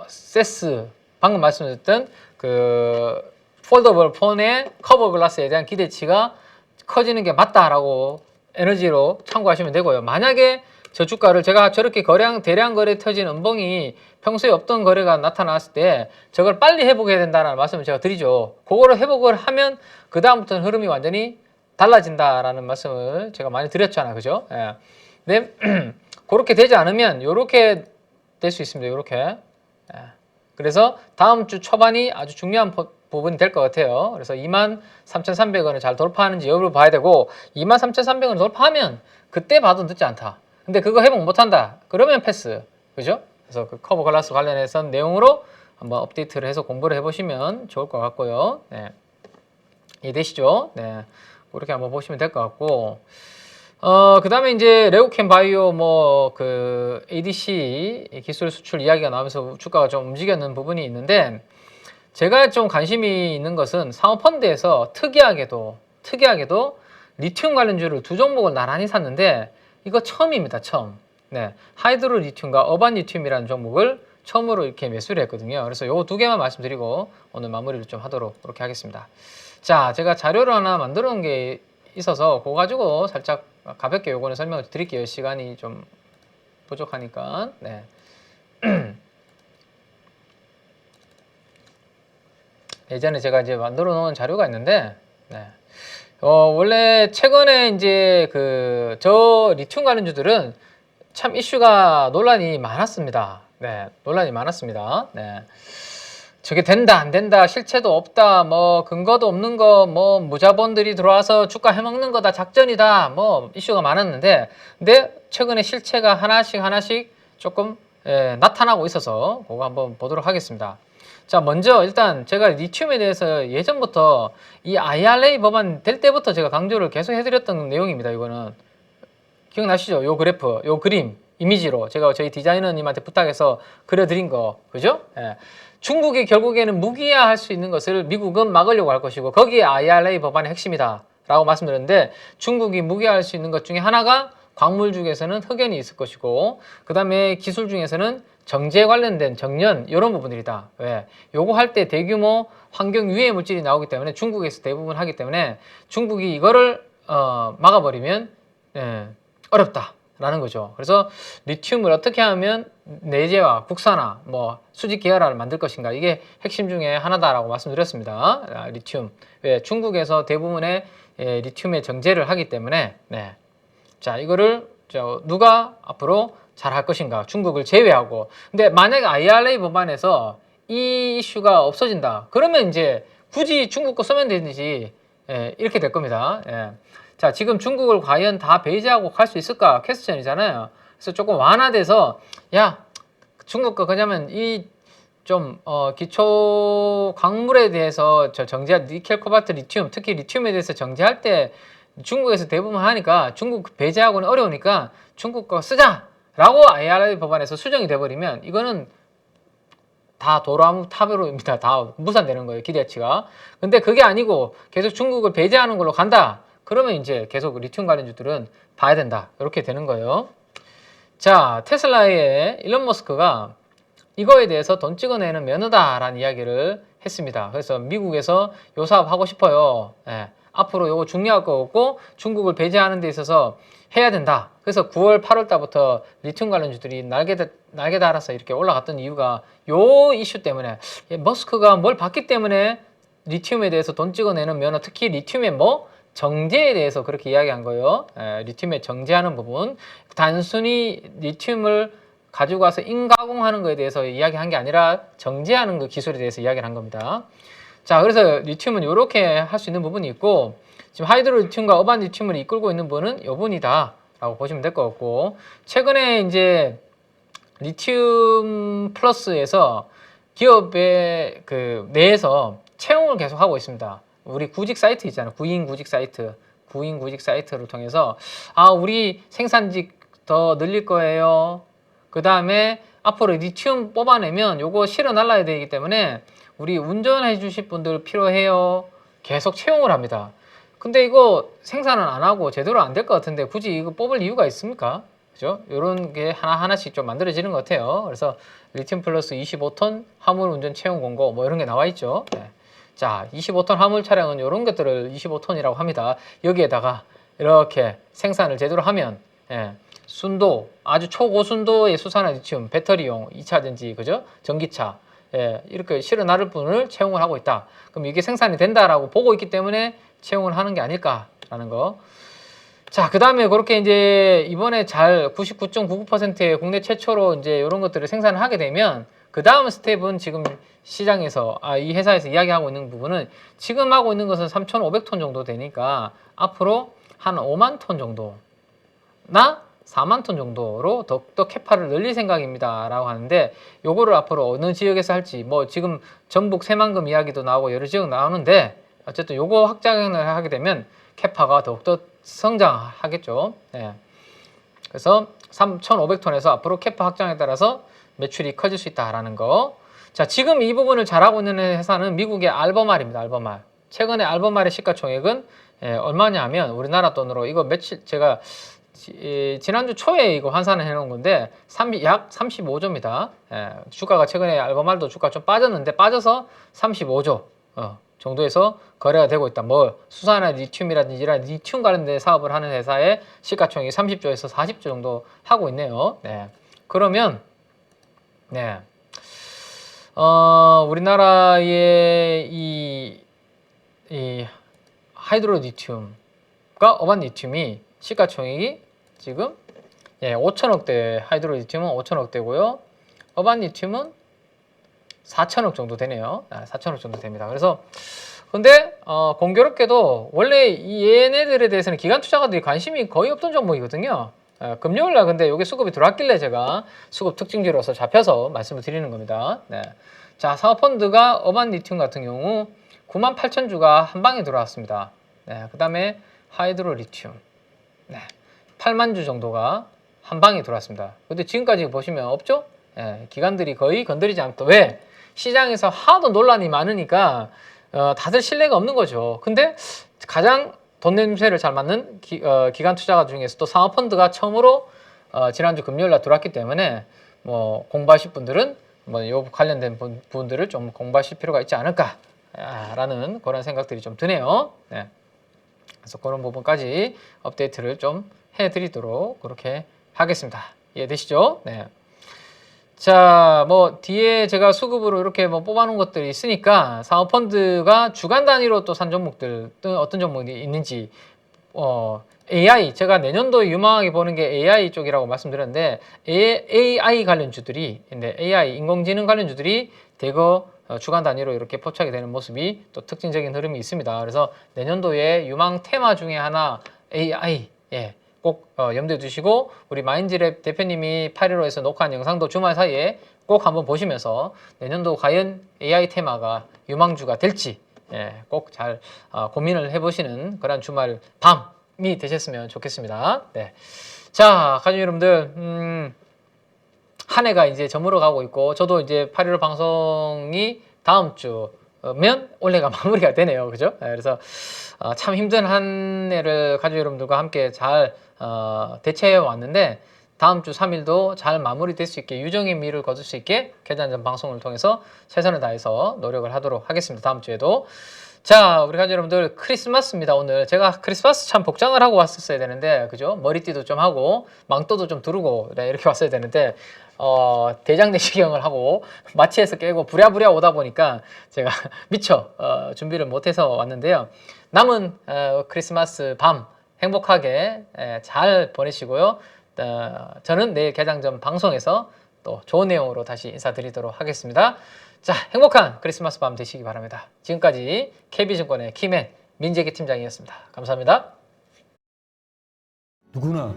세스 방금 말씀드렸던 그 폴더블 폰의 커버 글라스에 대한 기대치가 커지는 게 맞다라고 에너지로 참고하시면 되고요. 만약에 저 주가를 제가 저렇게 대량 거래 터진 음봉이 평소에 없던 거래가 나타났을 때 저걸 빨리 회복해야 된다는 말씀을 제가 드리죠. 그거를 회복을 하면 그 다음부터는 흐름이 완전히 달라진다라는 말씀을 제가 많이 드렸잖아요. 그죠? 근데 그렇게 되지 않으면 이렇게 될 수 있습니다. 이렇게. 그래서 다음 주 초반이 아주 중요한 부분이 될 것 같아요. 그래서 23,300원을 잘 돌파하는지 여부를 봐야 되고 23,300원을 돌파하면 그때 봐도 늦지 않다. 근데 그거 회복 못한다. 그러면 패스. 그죠? 그래서 그 커버 글라스 관련해서 내용으로 한번 업데이트를 해서 공부를 해보시면 좋을 것 같고요. 이해되시죠? 그렇게 한번 보시면 될 것 같고 그 다음에 이제 레고캠 바이오 그 ADC 기술 수출 이야기가 나오면서 주가가 좀 움직였는 부분이 있는데 제가 좀 관심이 있는 것은 상업펀드에서 특이하게도 리튬 관련주를 두 종목을 나란히 샀는데 이거 처음입니다. 처음. 네, 하이드로 리튬과 어반 리튬이라는 종목을 처음으로 이렇게 매수를 했거든요. 그래서 요거 두 개만 말씀드리고 오늘 마무리를 좀 하도록 그렇게 하겠습니다. 자, 제가 자료를 하나 만들어 놓은 게 있어서 그거 가지고 살짝 가볍게 요거는 설명을 드릴게요. 시간이 좀 부족하니까. 네. 예전에 제가 이제 만들어 놓은 자료가 있는데, 네. 원래 최근에 이제 저 리튬 관련주들은 참 이슈가 논란이 많았습니다. 네, 논란이 많았습니다. 네. 저게 된다, 안 된다, 실체도 없다, 뭐 근거도 없는 거, 뭐 무자본들이 들어와서 주가 해먹는 거다, 작전이다, 뭐 이슈가 많았는데, 근데 최근에 실체가 하나씩 조금 나타나고 있어서 그거 한번 보도록 하겠습니다. 자, 먼저 일단 제가 리튬에 대해서 예전부터 이 IRA 법안 될 때부터 제가 강조를 계속 해드렸던 내용입니다. 이거는 기억나시죠? 요 그래프, 요 그림, 이미지로 제가 저희 디자이너님한테 부탁해서 그려드린 거, 그죠? 예. 중국이 결국에는 무기화할 수 있는 것을 미국은 막으려고 할 것이고 거기에 IRA 법안의 핵심이다 라고 말씀드렸는데, 중국이 무기화할 수 있는 것 중에 하나가 광물 중에서는 흑연이 있을 것이고, 그 다음에 기술 중에서는 정제 관련된 정연 이런 부분들이다. 왜? 요거 할 때 대규모 환경 유해 물질이 나오기 때문에 중국에서 대부분 하기 때문에 중국이 이거를 막아버리면 어렵다라는 거죠. 그래서 리튬을 어떻게 하면 내재화, 국산화, 뭐 수직 계열화를 만들 것인가, 이게 핵심 중에 하나다라고 말씀드렸습니다. 리튬. 왜? 중국에서 대부분의 리튬의 정제를 하기 때문에. 네. 자, 이거를 누가 앞으로 잘 할 것인가, 중국을 제외하고. 근데 만약에 IRA 법안에서 이 이슈가 없어진다 그러면 이제 굳이 중국 거 쓰면 되는지 이렇게 될 겁니다. 자, 지금 중국을 과연 다 배제하고 갈 수 있을까 퀘스천이잖아요. 그래서 조금 완화돼서 야, 중국 거 그냐면 이 좀 기초 광물에 대해서 정제할 니켈, 코발트, 리튬, 특히 리튬에 대해서 정제할 때 중국에서 대부분 하니까 중국 배제하고는 어려우니까 중국 거 쓰자라고 IRA 법안에서 수정이 돼버리면 이거는 다 도로타으로입니다. 다 무산되는 거예요, 기대치가. 근데 그게 아니고 계속 중국을 배제하는 걸로 간다 그러면 이제 계속 리튬 관련주들은 봐야 된다, 이렇게 되는 거예요. 자, 테슬라의 일론 머스크가 이거에 대해서 돈 찍어내는 면허다라는 이야기를 했습니다. 그래서 미국에서 요 사업 하고 싶어요. 앞으로 요거 중요할 거 없고 중국을 배제하는 데 있어서 해야 된다. 그래서 9월, 8월 달부터 리튬 관련주들이 날개 달아서 이렇게 올라갔던 이유가 요 이슈 때문에, 머스크가 뭘 봤기 때문에 리튬에 대해서 돈 찍어내는 면허, 특히 리튬의 정제에 대해서 그렇게 이야기한 거예요. 리튬의 정제하는 부분, 단순히 리튬을 가지고 와서 인가공하는 거에 대해서 이야기한 게 아니라 정제하는 그 기술에 대해서 이야기를 한 겁니다. 자, 그래서 리튬은 이렇게 할 수 있는 부분이 있고, 지금 하이드로 리튬과 어반 리튬을 이끌고 있는 분은 요 분이다 라고 보시면 될 것 같고, 최근에 이제 리튬 플러스에서 기업의 내에서 채용을 계속 하고 있습니다. 우리 구직 사이트 있잖아요. 구인 구직 사이트를 통해서 우리 생산직 더 늘릴 거예요. 그 다음에 앞으로 리튬 뽑아내면 요거 실어 날라야 되기 때문에 우리 운전해 주실 분들 필요해요. 계속 채용을 합니다. 근데 이거 생산은 안 하고 제대로 안 될 것 같은데 굳이 이거 뽑을 이유가 있습니까? 그죠? 요런 게 하나씩 좀 만들어지는 것 같아요. 그래서 리튬 플러스 25톤 화물 운전 채용 공고 뭐 이런 게 나와 있죠. 자, 25톤 화물 차량은 이런 것들을 25톤이라고 합니다. 여기에다가 이렇게 생산을 제대로 하면 순도, 아주 초고순도의 수산화 리튬, 배터리용 2차전지, 그죠? 전기차, 이렇게 실어 나를 분을 채용을 하고 있다. 그럼 이게 생산이 된다라고 보고 있기 때문에 채용을 하는 게 아닐까라는 거. 자, 그 다음에 그렇게 이제 이번에 잘 99.99%의 국내 최초로 이제 이런 것들을 생산을 하게 되면 그 다음 스텝은 지금 시장에서, 이 회사에서 이야기하고 있는 부분은 지금 하고 있는 것은 3,500톤 정도 되니까 앞으로 한 5만 톤 정도나 4만 톤 정도로 더욱더 캐파를 늘릴 생각입니다 라고 하는데, 요거를 앞으로 어느 지역에서 할지, 뭐 지금 전북 새만금 이야기도 나오고 여러 지역 나오는데, 어쨌든 요거 확장을 하게 되면 캐파가 더욱더 성장하겠죠. 그래서 3,500톤에서 앞으로 캐파 확장에 따라서 매출이 커질 수 있다라는 거. 자, 지금 이 부분을 잘하고 있는 회사는 미국의 알버말입니다. 알버말. 최근에 알버말의 시가총액은 얼마냐 하면 우리나라 돈으로 이거 며칠 제가 지난주 초에 이거 환산을 해놓은 건데 약 35조입니다. 예, 주가가 최근에 알고말도 주가 좀 빠졌는데 빠져서 35조 정도에서 거래가 되고 있다. 뭐 수산화 리튬이라든지 이런 리튬 관련된 사업을 하는 회사의 시가총액이 30조에서 40조 정도 하고 있네요. 네. 그러면 네. 우리나라의 이 하이드로 리튬과 어반 리튬이 시가총액이 지금 5천억대, 하이드로 리튬은 5천억대고요. 어반 리튬은 4천억 정도 되네요. 4천억 정도 됩니다. 그래서 근데 공교롭게도 원래 이 얘네들에 대해서는 기관 투자가들이 관심이 거의 없던 종목이거든요. 금요일날 근데 이게 수급이 들어왔길래 제가 수급 특징지로서 잡혀서 말씀을 드리는 겁니다. 네. 자, 사모펀드가 어반 리튬 같은 경우 98,000주가 한 방에 들어왔습니다. 네. 그 다음에 하이드로 리튬 8만 주 정도가 한 방에 들어왔습니다. 근데 지금까지 보시면 없죠? 기관들이 거의 건드리지 않고 왜? 시장에서 하도 논란이 많으니까 다들 신뢰가 없는 거죠. 근데 가장 돈 냄새를 잘 맡는 기관 투자가 중에서도 사모펀드가 처음으로 지난주 금요일 날 들어왔기 때문에 뭐 공부하실 분들은 뭐 요 관련된 부분들을 좀 공부하실 필요가 있지 않을까라는 그런 생각들이 좀 드네요. 네. 그래서 그런 부분까지 업데이트를 좀 해드리도록 그렇게 하겠습니다. 이해되시죠? 네. 자, 뭐 뒤에 제가 수급으로 이렇게 뭐 뽑아놓은 것들이 있으니까 사모펀드가 주간 단위로 또 산 종목들 어떤 종목이 있는지 AI 제가 내년도에 유망하게 보는 게 AI 쪽이라고 말씀드렸는데 AI 관련주들이 AI 인공지능 관련주들이 대거 주간 단위로 이렇게 포착이 되는 모습이 또 특징적인 흐름이 있습니다. 그래서 내년도에 유망 테마 중에 하나 AI 꼭 염두에 두시고 우리 마인드랩 대표님이 8.15에서 녹화한 영상도 주말 사이에 꼭 한번 보시면서 내년도 과연 AI 테마가 유망주가 될지 꼭 잘 고민을 해보시는 그런 주말 밤이 되셨으면 좋겠습니다. 네. 자, 가족 여러분들 한 해가 이제 저물어 가고 있고 저도 이제 8.15 방송이 다음 주면 올해가 마무리가 되네요. 그죠? 그래서 참 힘든 한 해를 가족 여러분들과 함께 잘 대체해 왔는데 다음 주 3일도 잘 마무리될 수 있게 유정의 미를 거둘 수 있게 개장전 방송을 통해서 최선을 다해서 노력을 하도록 하겠습니다. 다음 주에도. 자, 우리 가족 여러분들 크리스마스입니다. 오늘 제가 크리스마스 참 복장을 하고 왔었어야 되는데 그죠? 머리띠도 좀 하고 망토도 좀 두르고 이렇게 왔어야 되는데 대장 내시경을 하고 마취해서 깨고 부랴부랴 오다 보니까 제가 미처 준비를 못해서 왔는데요. 남은 크리스마스 밤 행복하게 잘 보내시고요. 저는 내일 개장전 방송에서 또 좋은 내용으로 다시 인사드리도록 하겠습니다. 자, 행복한 크리스마스 밤 되시기 바랍니다. 지금까지 KB증권의 키맨 민재기 팀장이었습니다. 감사합니다. 누구나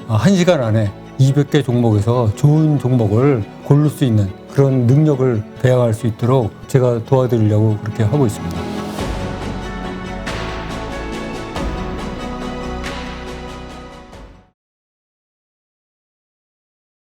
1시간 안에 200개 종목에서 좋은 종목을 고를 수 있는 그런 능력을 배양할 수 있도록 제가 도와드리려고 그렇게 하고 있습니다.